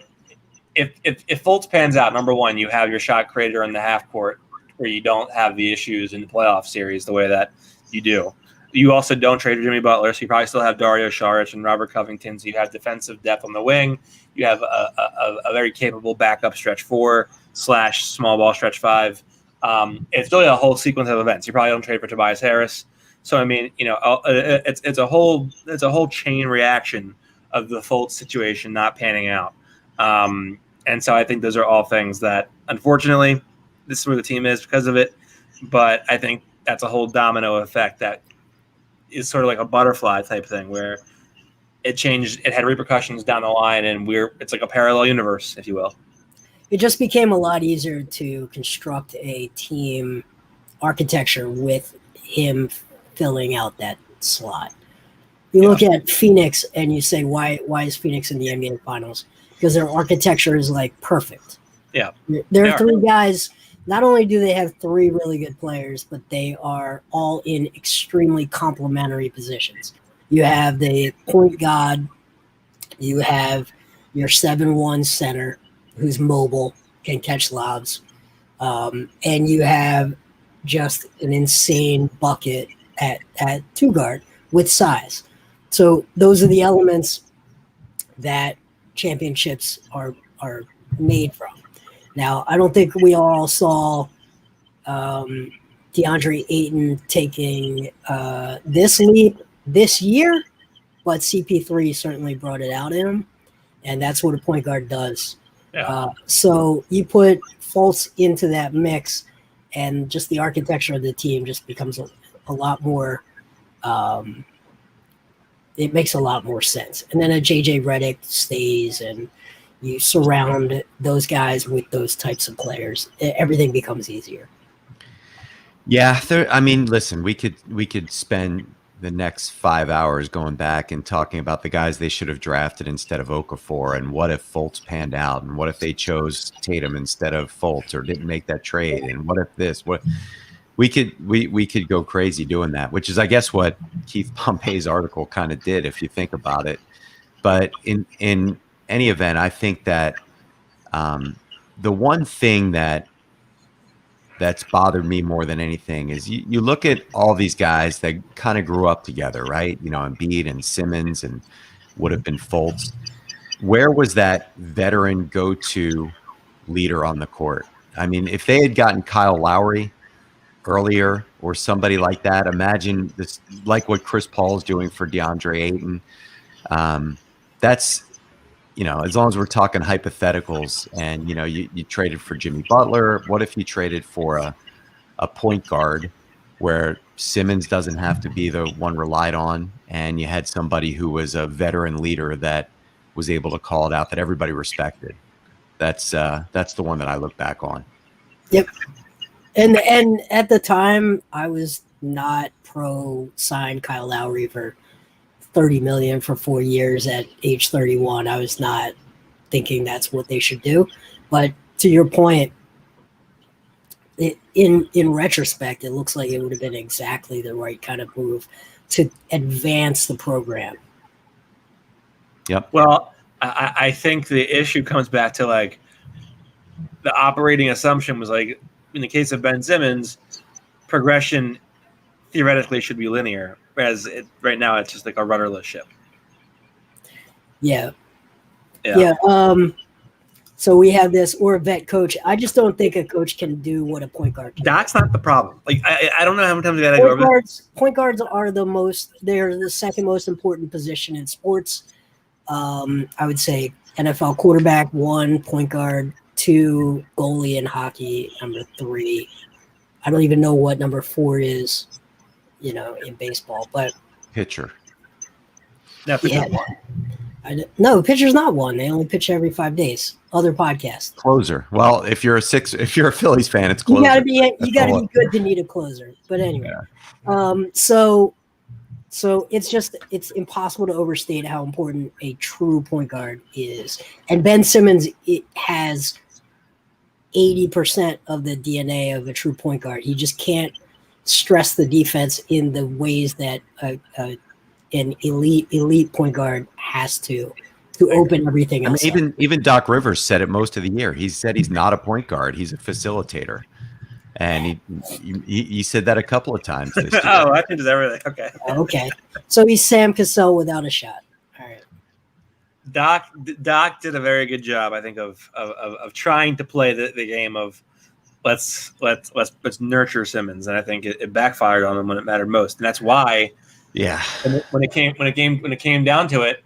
if Fultz pans out, number one, you have your shot creator in the half court where you don't have the issues in the playoff series the way that you do. You also don't trade Jimmy Butler, so you probably still have Dario Saric and Robert Covington. So you have defensive depth on the wing. You have a very capable backup stretch 4/small ball stretch 5. It's really a whole sequence of events. You probably don't trade for Tobias Harris. So I mean, it's a whole chain reaction of the Fultz situation not panning out. And so I think those are all things that, unfortunately, this is where the team is because of it. But I think that's a whole domino effect that is sort of like a butterfly type thing where it changed. It had repercussions down the line, and it's like a parallel universe, if you will. It just became a lot easier to construct a team architecture with him filling out that slot. You look at Phoenix and you say, why is Phoenix in the NBA Finals? Because their architecture is perfect. Yeah. There are three guys. Not only do they have three really good players, but they are all in extremely complementary positions. You have the point guard. You have your 7-1 center who's mobile, can catch lobs. And you have just an insane bucket at 2 guard with size. So those are the elements that championships are are made from. Now, I don't think we all saw DeAndre Ayton taking this leap this year, but CP3 certainly brought it out in him, and that's what a point guard does. Yeah. So you put Fultz into that mix, and just the architecture of the team just becomes a lot more. It makes a lot more sense. And then a JJ Redick stays, and you surround those guys with those types of players. Everything becomes easier. Yeah, I mean, listen, we could spend the next 5 hours going back and talking about the guys they should have drafted instead of Okafor, and what if Fultz panned out, and what if they chose Tatum instead of Fultz or didn't make that trade, and what if this, what we could go crazy doing that, which is, I guess, what Keith Pompey's article kind of did, if you think about it. But in any event, I think that the one thing that's bothered me more than anything is you look at all these guys that kind of grew up together, right? You know, Embiid and Simmons and would have been Fultz. Where was that veteran go-to leader on the court? I mean, if they had gotten Kyle Lowry earlier or somebody like that, imagine this, like what Chris Paul's doing for DeAndre Ayton. That's, you know, as long as we're talking hypotheticals, and, you know, you traded for Jimmy Butler. What if you traded for a point guard where Simmons doesn't have to be the one relied on, and you had somebody who was a veteran leader that was able to call it out, that everybody respected? That's the one that I look back on. Yep. And at the time, I was not pro sign Kyle Lowry for $30 million for 4 years at age 31. I was not thinking that's what they should do. But to your point, in retrospect, it looks like it would have been exactly the right kind of move to advance the program. Yep. Well, I think the issue comes back to, like, the operating assumption was, like, in the case of Ben Simmons, progression theoretically should be linear. Whereas right now it's just like a rudderless ship. Yeah. So we have this, or a vet coach. I just don't think a coach can do what a point guard can. That's not the problem. Like, I don't know how many times we got to go. Point guards are they're the second most important position in sports. I would say NFL quarterback 1, point guard 2, goalie in hockey number 3. I don't even know what number 4 is, you know, in baseball, but pitcher. No, pitcher's 1. No, pitcher's not 1. They only pitch every 5 days. Other podcast. Closer. Well, if you're a Phillies fan, it's closer. You gotta be good to need a closer. But anyway, so it's impossible to overstate how important a true point guard is. And Ben Simmons, it has 80% of the DNA of a true point guard. He just can't stress the defense in the ways that an elite point guard has to open everything else. I mean, even Doc Rivers said it most of the year. He said he's not a point guard; he's a facilitator, and he said that a couple of times this year. Oh, I think it's everything. Okay. So he's Sam Cassell without a shot. All right. Doc did a very good job, I think, of trying to play the game of let's nurture Simmons, and I think it backfired on him when it mattered most, and that's why. Yeah. When it came down to it,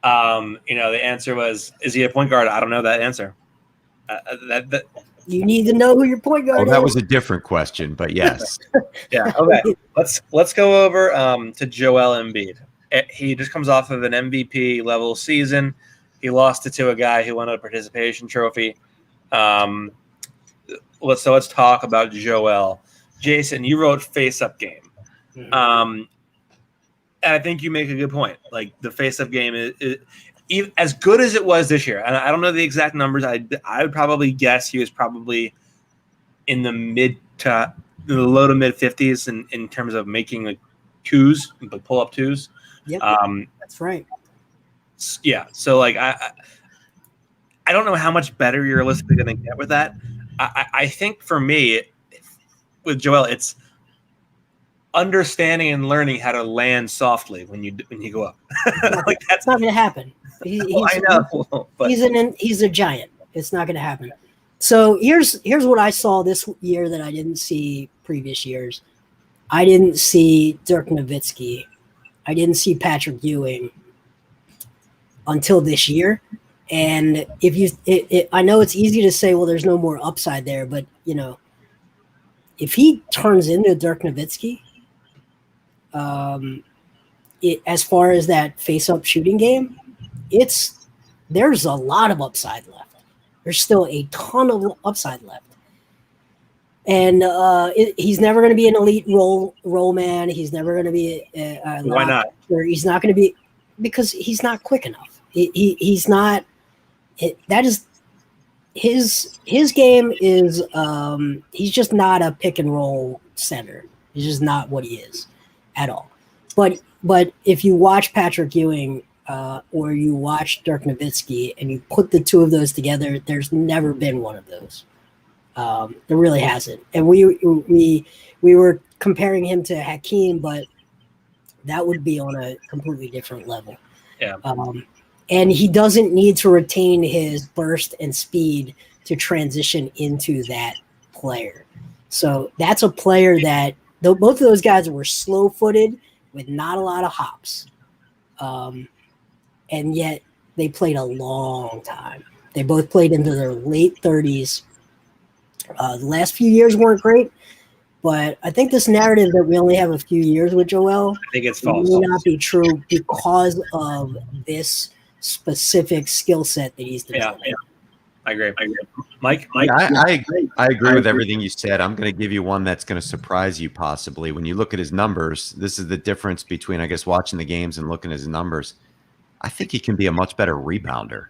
you know, the answer was, is he a point guard? I don't know that answer. That you need to know who your point guard is. That was a different question, but yes. Yeah. Okay. Let's go over to Joel Embiid. He just comes off of an MVP level season. He lost it to a guy who won a participation trophy. Let's talk about Joel. Jason, you wrote face-up game. And I think you make a good point. Like, the face-up game is as good as it was this year. And I don't know the exact numbers. I would probably guess he was probably in the low to mid 50s in terms of making like twos, but pull up twos. Yep, that's right. Yeah. So like I don't know how much better you're realistically going to get with that. I think for me with Joel, it's understanding and learning how to land softly when you go up. Like that's not going to happen. I know, but he's a giant. It's not going to happen. So here's what I saw this year that I didn't see previous years. I didn't see Dirk Nowitzki. I didn't see Patrick Ewing until this year. And I know it's easy to say, well, there's no more upside there, but if he turns into Dirk Nowitzki, as far as that face-up shooting game, there's a lot of upside left. There's still a ton of upside left. And he's never going to be an elite roll man. He's never going to be why not? He's not going to be, because he's not quick enough. He's not. That is his game is. He's just not a pick and roll center. He's just not what he is at all. But if you watch Patrick Ewing or you watch Dirk Nowitzki and you put the two of those together, there's never been one of those. There really hasn't. And we were comparing him to Hakeem, but that would be on a completely different level. Yeah. And he doesn't need to retain his burst and speed to transition into that player. So that's a player that both of those guys were slow-footed with not a lot of hops. And yet they played a long time. They both played into their late 30s. The last few years weren't great, but I think this narrative that we only have a few years with Joel, I think it's false. May not be true because of this specific skill set that he's developing. Yeah. I agree. Mike? I agree with everything you said. I'm going to give you one that's going to surprise you possibly. When you look at his numbers, this is the difference between, I guess, watching the games and looking at his numbers. I think he can be a much better rebounder.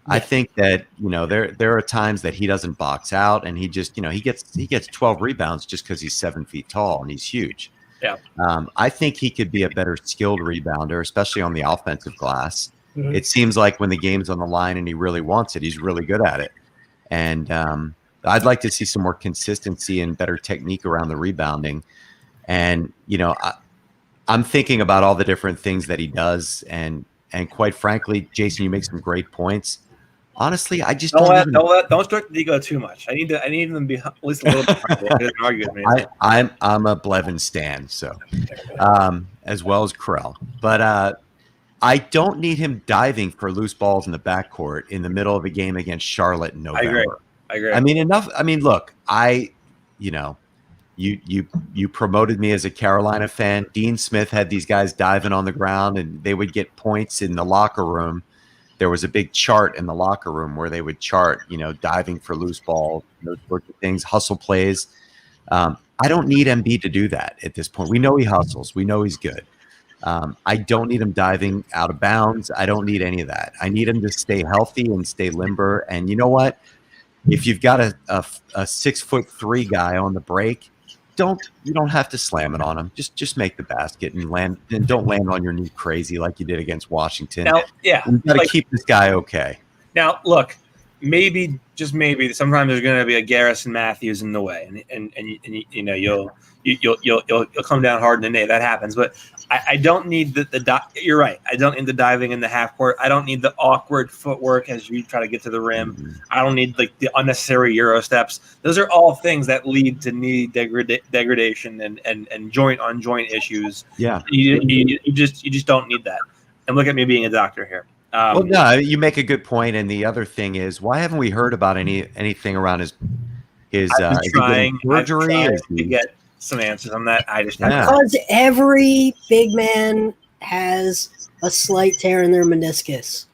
I think that, there are times that he doesn't box out and he just, he gets 12 rebounds just because he's 7 feet tall and he's huge. Yeah. I think he could be a better skilled rebounder, especially on the offensive glass. Mm-hmm. It seems like when the game's on the line and he really wants it, he's really good at it. And I'd like to see some more consistency and better technique around the rebounding. And, I'm thinking about all the different things that he does. And quite frankly, Jason, you make some great points. Honestly, I just don't start the ego too much. I need them to be at least a little bit argue with me. I'm a Blevins stan, so as well as Krell. But I don't need him diving for loose balls in the backcourt in the middle of a game against Charlotte in November. I agree. I mean, enough. I mean, look, you promoted me as a Carolina fan. Dean Smith had these guys diving on the ground, and they would get points in the locker room. There was a big chart in the locker room where they would chart, diving for loose balls, those sorts of things, hustle plays. I don't need Embiid to do that at this point. We know he hustles. We know he's good. I don't need him diving out of bounds. I don't need any of that. I need him to stay healthy and stay limber. And you know what? If you've got a 6'3" guy on the break, you don't have to slam it on him. Just make the basket and don't land on your knee crazy like you did against Washington. Now, you've got to keep this guy okay. Now, look, maybe just maybe sometimes there's going to be a Garrison Matthews in the way, and you'll come down hard in the knee. That happens, but I don't need you're right. I don't need the diving in the half court. I don't need the awkward footwork as you try to get to the rim. Mm-hmm. I don't need the unnecessary Euro steps. Those are all things that lead to knee degradation and joint on joint issues. Yeah, you just don't need that. And look at me being a doctor here. Well, no, you make a good point. And the other thing is, why haven't we heard about anything around his trying surgery? To get some answers on that. I just because every big man has a slight tear in their meniscus.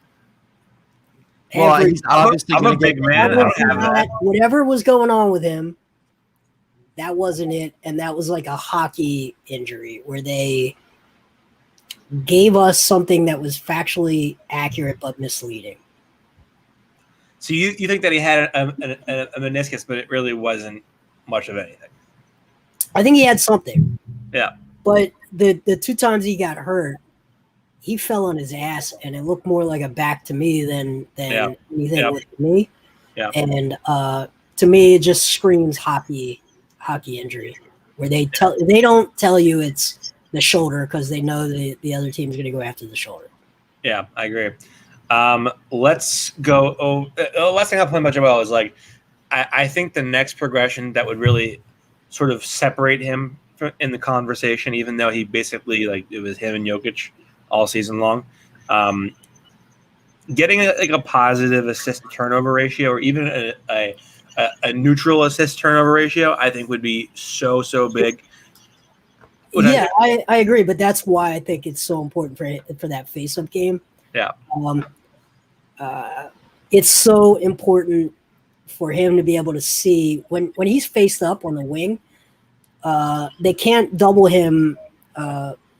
Well, he's obviously I'm a big man. I don't have that. Whatever was going on with him, that wasn't it, and that was like a hockey injury where they gave us something that was factually accurate but misleading. So you think that he had a meniscus, but it really wasn't much of anything? I think he had something. Yeah. But the 2 times he got hurt, he fell on his ass, and it looked more like a back to me than anything with me. Yeah. And to me, it just screams hockey injury. where they don't tell you it's the shoulder because they know the other team's going to go after the shoulder. Yeah, I agree. Let's go. Last thing I'll play much about is like, I think the next progression that would really sort of separate him in the conversation, even though he basically it was him and Jokic all season long. Getting a positive assist to turnover ratio, or even a neutral assist turnover ratio, I think would be so big. I agree, but that's why I think it's so important for that face-up game. Yeah. It's so important for him to be able to see when he's faced up on the wing. They can't double him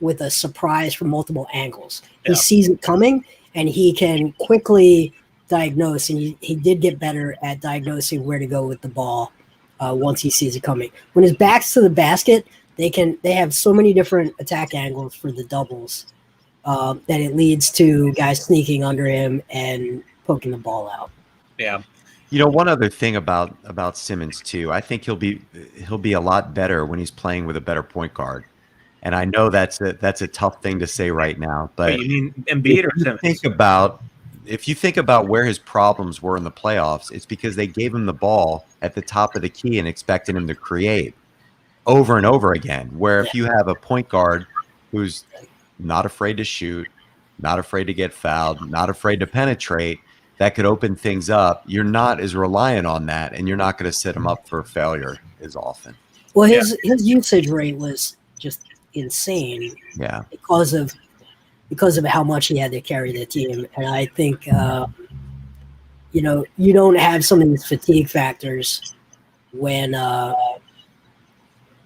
with a surprise from multiple angles. He sees it coming, and he can quickly diagnose, and he did get better at diagnosing where to go with the ball once he sees it coming. When his back's to the basket, they have so many different attack angles for the doubles that it leads to guys sneaking under him and poking the ball out. Yeah. One other thing about Simmons too, I think he'll be a lot better when he's playing with a better point guard. And I know that's a tough thing to say right now, but wait, you mean Embiid or Simmons? If you think about where his problems were in the playoffs, it's because they gave him the ball at the top of the key and expected him to create over and over again. Where if you have a point guard who's not afraid to shoot, not afraid to get fouled, not afraid to penetrate, that could open things up. You're not as reliant on that, and you're not going to set him up for failure as often. Well, his usage rate was just insane. Yeah, because of how much he had to carry the team, and I think you don't have some of these fatigue factors when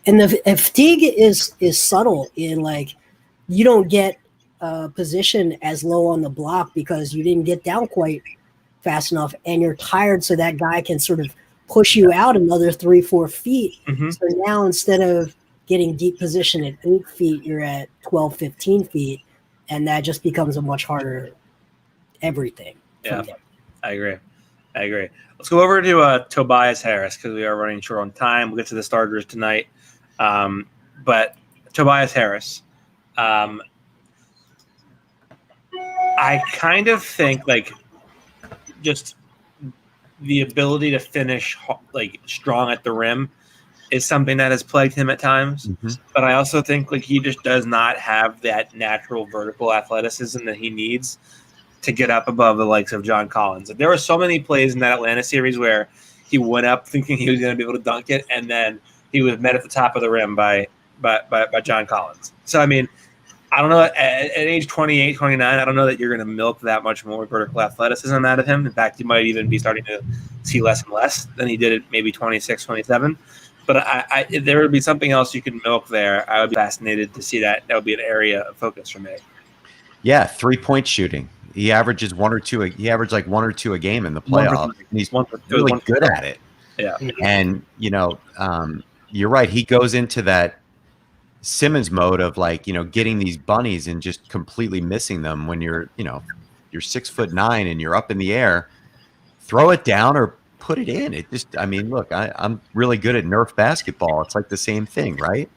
and the fatigue is subtle in you don't get position as low on the block because you didn't get down quite fast enough, and you're tired, so that guy can sort of push you out another 3-4 feet. Mm-hmm. So now instead of getting deep position at 8 feet, you're at 12-15 feet, and that just becomes a much harder everything. Yeah, I agree. Let's go over to Tobias Harris because we are running short on time. We'll get to the starters tonight. But Tobias Harris, I kind of think just the ability to finish strong at the rim is something that has plagued him at times. Mm-hmm. But I also think he just does not have that natural vertical athleticism that he needs to get up above the likes of John Collins. There were so many plays in that Atlanta series where he went up thinking he was going to be able to dunk it, and then he was met at the top of the rim by John Collins. So, I mean, I don't know. At age 28, 29, I don't know that you're going to milk that much more vertical athleticism out of him. In fact, you might even be starting to see less and less than he did at maybe 26, 27. But if there would be something else you could milk there, I would be fascinated to see that. That would be an area of focus for me. Yeah, 3-point shooting. He averages 1 or 2. He averaged 1 or 2 a game in the playoffs. And he's really good at it. Yeah. And, you're right. He goes into that Simmons mode of getting these bunnies and just completely missing them when you're 6'9" and you're up in the air. Throw it down or put it in. It just, look, I'm really good at Nerf basketball. It's the same thing, right?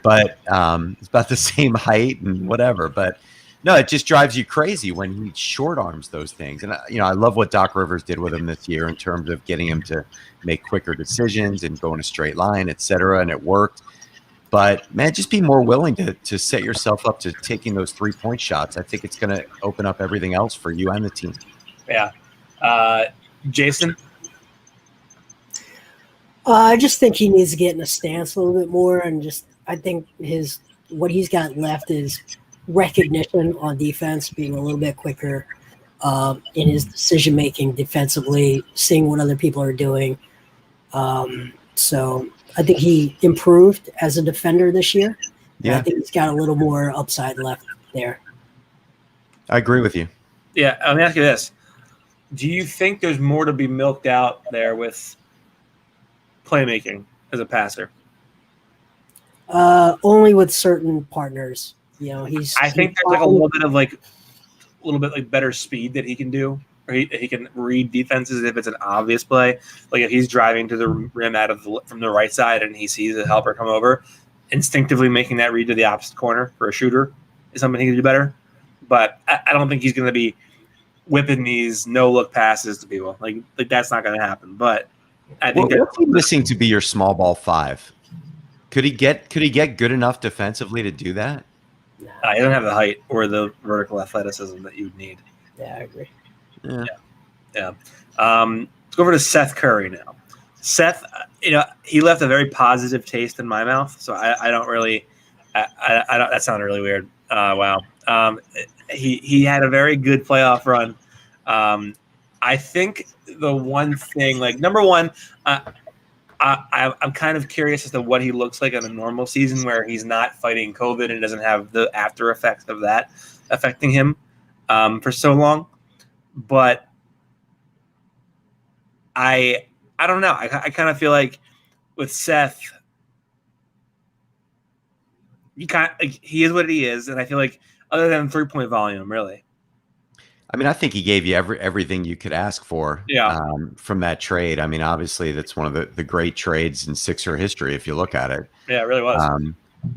But it's about the same height and whatever. But no, it just drives you crazy when he short arms those things. And I love what Doc Rivers did with him this year in terms of getting him to make quicker decisions and go in a straight line, et cetera. And it worked. But, man, just be more willing to set yourself up to taking those 3-point shots. I think it's going to open up everything else for you and the team. Yeah. Jason? I just think he needs to get in a stance a little bit more, and I think what he's got left is recognition on defense, being a little bit quicker in his decision-making defensively, seeing what other people are doing. So I think he improved as a defender this year. Yeah. I think he's got a little more upside left there. I agree with you. Yeah, let me ask you this. Do you think there's more to be milked out there with playmaking as a passer? Only with certain partners. I think there's a little bit better speed that he can do or he can read defenses if it's an obvious play. Like if he's driving to the rim from the right side and he sees a helper come over, instinctively making that read to the opposite corner for a shooter is something he can do better. But I don't think he's going to be whipping these no-look passes to people. Like that's not going to happen. But I think what's he missing to be your small ball 5? Could he get good enough defensively to do that? He doesn't have the height or the vertical athleticism that you would need. Yeah, I agree. Yeah. Let's go over to Seth Curry now. Seth, he left a very positive taste in my mouth, so I don't really. I don't. That sounded really weird. Wow. He had a very good playoff run. I think the one thing, like number one, I'm kind of curious as to what he looks like in a normal season where he's not fighting COVID and doesn't have the after effects of that affecting him for so long. But I don't know. I kind of feel like with Seth, he is what he is, and I feel like other than 3-point volume, really. I mean, I think he gave you everything you could ask for from that trade. I mean, obviously, that's one of the great trades in Sixer history, if you look at it. Yeah, it really was.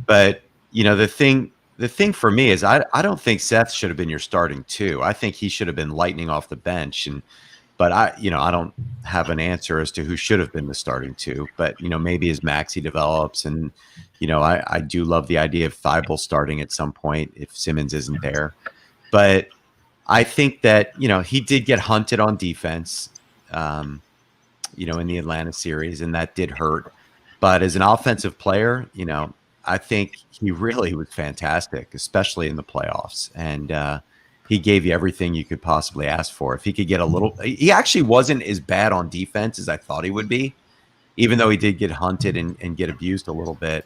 But, the thing for me is I don't think Seth should have been your starting 2. I think he should have been lightning off the bench. But I don't have an answer as to who should have been the starting 2. But, maybe as Maxey develops and, I do love the idea of Thybulle starting at some point if Simmons isn't there. But I think that, he did get hunted on defense, in the Atlanta series, and that did hurt. But as an offensive player, I think he really was fantastic, especially in the playoffs. And he gave you everything you could possibly ask for. If he could get he actually wasn't as bad on defense as I thought he would be, even though he did get hunted and get abused a little bit.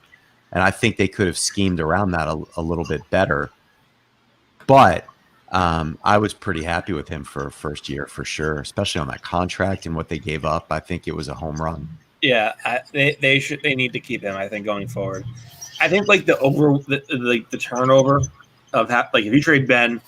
And I think they could have schemed around that a little bit better. But I was pretty happy with him for a first year, for sure, especially on that contract and what they gave up. I think it was a home run. Yeah, they need to keep him, I think, going forward. I think like the turnover of like if you trade Ben,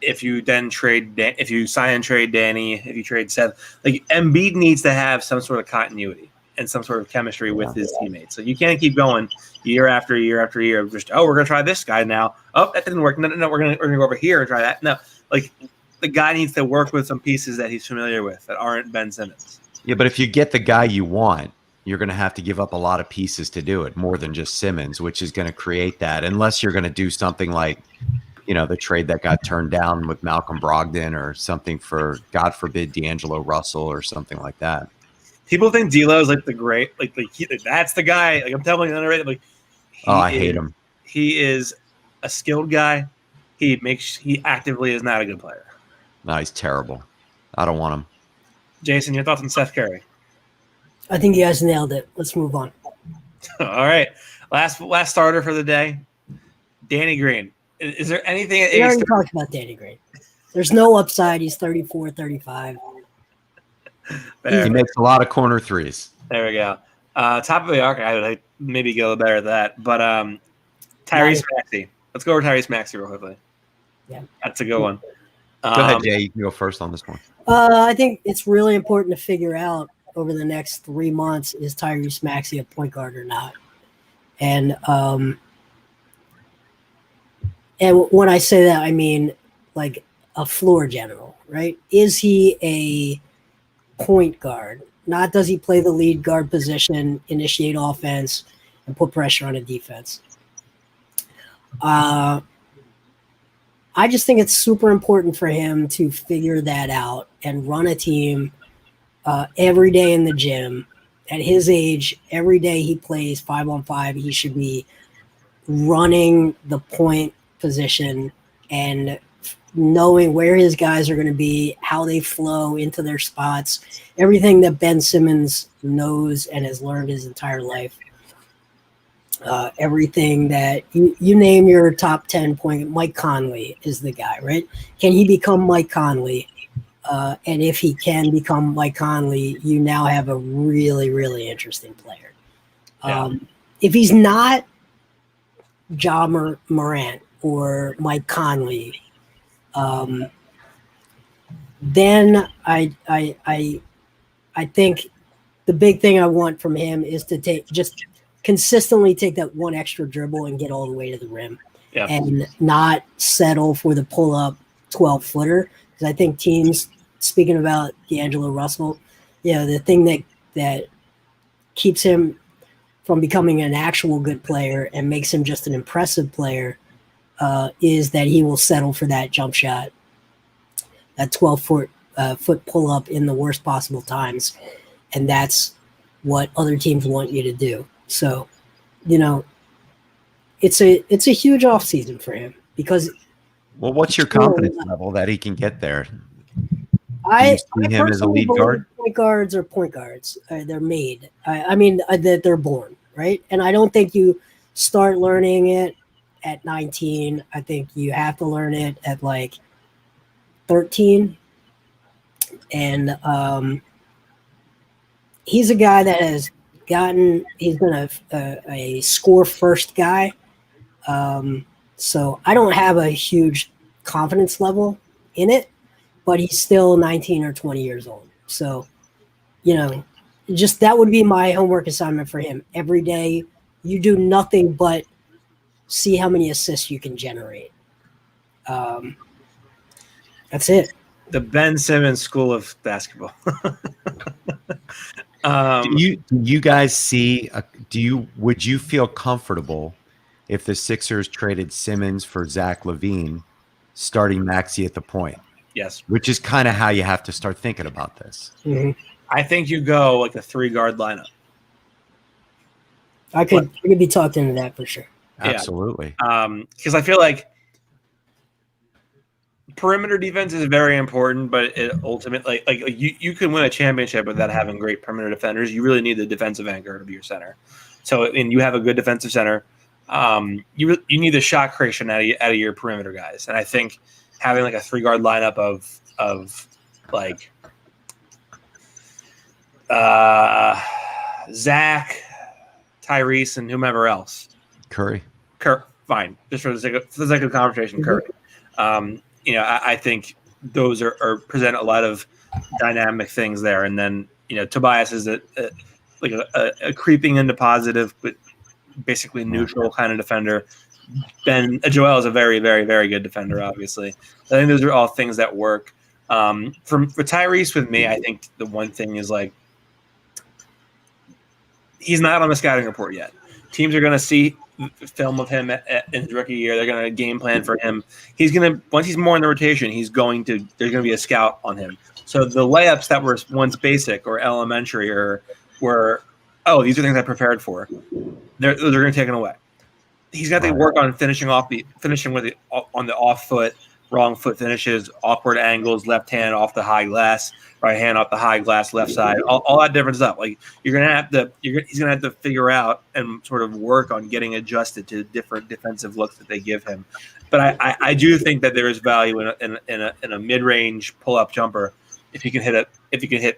if you sign and trade Danny, if you trade Seth, like Embiid needs to have some sort of continuity and some sort of chemistry with his teammates. So you can't keep going year after year after year of just, we're gonna try this guy now. Oh, that didn't work. No, we're gonna go over here and try that. No, like the guy needs to work with some pieces that he's familiar with that aren't Ben Simmons. Yeah, but if you get the guy you want, you're going to have to give up a lot of pieces to do it, more than just Simmons, which is going to create that, unless you're going to do something like, the trade that got turned down with Malcolm Brogdon or something for, God forbid, D'Angelo Russell or something like that. People think D'Lo is like the great, like that's the guy. Like I'm telling you, underrated. Like, I hate him. He is a skilled guy. He actively is not a good player. No, he's terrible. I don't want him. Jason, your thoughts on Seth Curry? I think you guys nailed it. Let's move on. All right. Last starter for the day, Danny Green. Is there anything? We already talked about Danny Green. There's no upside. He's 34, 35. He makes a lot of corner threes. There we go. Top of the arc, I would maybe get a little better at that. But Tyrese Maxey. Let's go over Tyrese Maxey real quickly. Yeah. That's a good one. Go ahead, Jay. You can go first on this one. I think it's really important to figure out over the next 3 months, is Tyrese Maxey a point guard or not? And when I say that, I mean like a floor general, right? Is he a point guard? Not does he play the lead guard position, initiate offense, and put pressure on a defense? I just think it's super important for him to figure that out and run a team every day in the gym. At his age, every day he plays 5-on-5, he should be running the point position and knowing where his guys are going to be, how they flow into their spots, everything that Ben Simmons knows and has learned his entire life. Everything that you name your top 10 point, Mike Conley is the guy, right? Can he become Mike Conley? And if he can become Mike Conley, you now have a really, really interesting player. Yeah. If he's not Ja Morant or Mike Conley, then I think the big thing I want from him is to just consistently take that one extra dribble and get all the way to the rim, and not settle for the pull up 12-footer. Because I think teams, speaking about D'Angelo Russell, the thing that keeps him from becoming an actual good player and makes him just an impressive player is that he will settle for that jump shot, that 12-foot pull up in the worst possible times. And that's what other teams want you to do. So, it's a huge offseason for him because. Well, what's your confidence level that he can get there? I see him as a lead guard? Point guards are point guards. They're made. I mean, that they're born, right? And I don't think you start learning it at 19. I think you have to learn it at like 13. And he's a guy that has he's been a score first guy. So I don't have a huge confidence level in it, but he's still 19 or 20 years old. So, just that would be my homework assignment for him. Every day you do nothing but see how many assists you can generate. That's it. The Ben Simmons School of Basketball. Do you guys see? Would you feel comfortable if the Sixers traded Simmons for Zach LaVine, starting Maxey at the point? Yes. Which is kind of how you have to start thinking about this. Mm-hmm. I think you go like a 3-guard lineup. I could be talked into that for sure. Absolutely. Because I feel like perimeter defense is very important, but it ultimately, like you can win a championship without having great perimeter defenders. You really need the defensive anchor to be your center. So, and you have a good defensive center. You need the shot creation out of your perimeter guys, and I think having like a 3-guard lineup of like Zach, Tyrese, and whomever else. Curry, fine, just for the sake of conversation. Curry. I think those are present a lot of dynamic things there, and then Tobias is a creeping into positive, but basically neutral kind of defender. Joel is a very, very, very good defender, obviously. I think those are all things that work. For Tyrese with me, I think the one thing is like he's not on the scouting report yet. Teams are going to see film of him in his rookie year. They're going to game plan for him. Once he's more in the rotation, there's going to be a scout on him. So the layups that were once basic or elementary or were, these are things I prepared for, those are going to be taken away. He's got to work on finishing on the off foot, wrong foot finishes, awkward angles, left hand off the high glass, right hand off the high glass, left side, all that different stuff. Like he's gonna have to figure out and sort of work on getting adjusted to different defensive looks that they give him. But I do think that there is value in a mid range pull up jumper if you can hit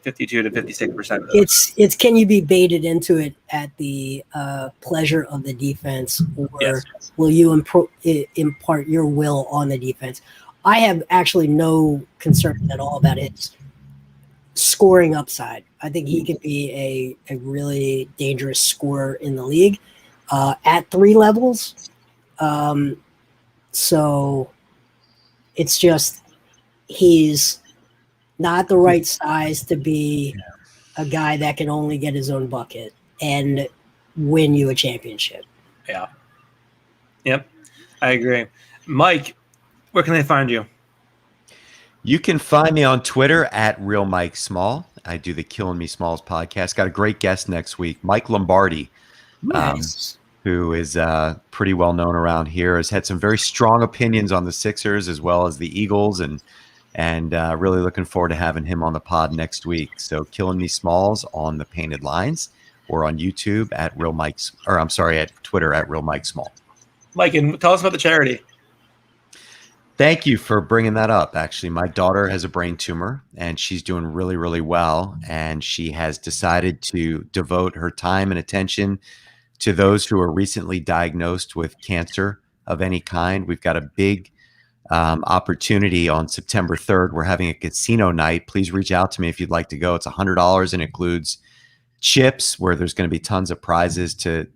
52 to 56%. It's can you be baited into it at the pleasure of the defense, or will you impart your will on the defense? I have actually no concern at all about its scoring upside. I think he could be a really dangerous scorer in the league at 3 levels. So it's just he's not the right size to be a guy that can only get his own bucket and win you a championship. Yeah. Yep. I agree. Mike, where can they find you? You can find me on Twitter at Real Mike Small. I do the Killin Me Smallz podcast. Got a great guest next week, Mike Lombardi, Nice. Who is pretty well known around here. Has had some very strong opinions on the Sixers as well as the Eagles, and really looking forward to having him on the pod next week. So Killin Me Smallz on the Painted Lines, or on YouTube at at Twitter at Real Mike Small. Mike, and tell us about the charity. Thank you for bringing that up. Actually, my daughter has a brain tumor, and she's doing really, really well. And she has decided to devote her time and attention to those who are recently diagnosed with cancer of any kind. We've got a big opportunity on September 3rd. We're having a casino night. Please reach out to me if you'd like to go. It's $100 and includes chips, where there's going to be tons of prizes to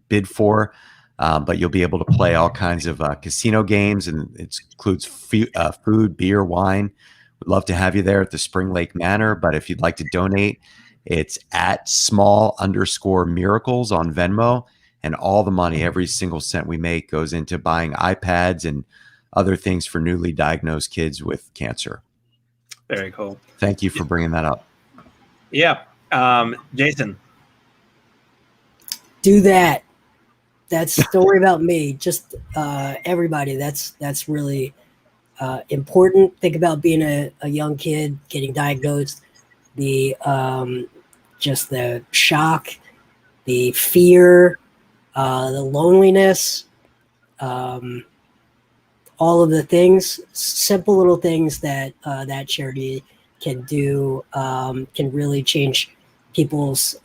bid for. But you'll be able to play all kinds of casino games, and it includes food, beer, wine. We'd love to have you there at the Spring Lake Manor. But if you'd like to donate, it's at @small_miracles on Venmo. And all the money, every single cent we make, goes into buying iPads and other things for newly diagnosed kids with cancer. Very cool. Thank you for bringing that up. Yeah. Jason. Do that. Don't worry about me. Just everybody. That's really important. Think about being a young kid getting diagnosed. The just the shock, the fear, the loneliness, all of the things, simple little things that that charity can do, can really change people's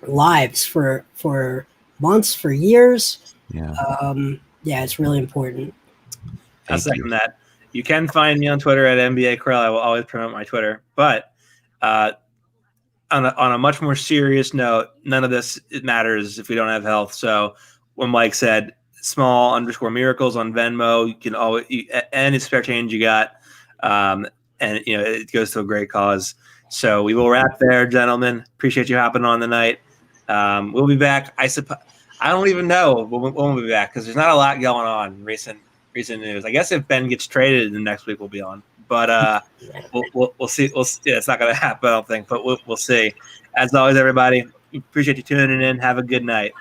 lives for months, for years. Yeah. It's really important. I'll second that. You can find me on Twitter at NBA Krill. I will always promote my Twitter. But on a much more serious note, none of this matters if we don't have health. So when Mike said @small_miracles on Venmo, you can always any spare change you got, and it goes to a great cause. So we will wrap there, gentlemen. Appreciate you hopping on tonight. We'll be back. I don't even know when we'll be back, because there's not a lot going on. Recent news. I guess if Ben gets traded, then next week we'll be on. But we'll see. Yeah, it's not going to happen, I don't think. But we'll see. As always, everybody, appreciate you tuning in. Have a good night.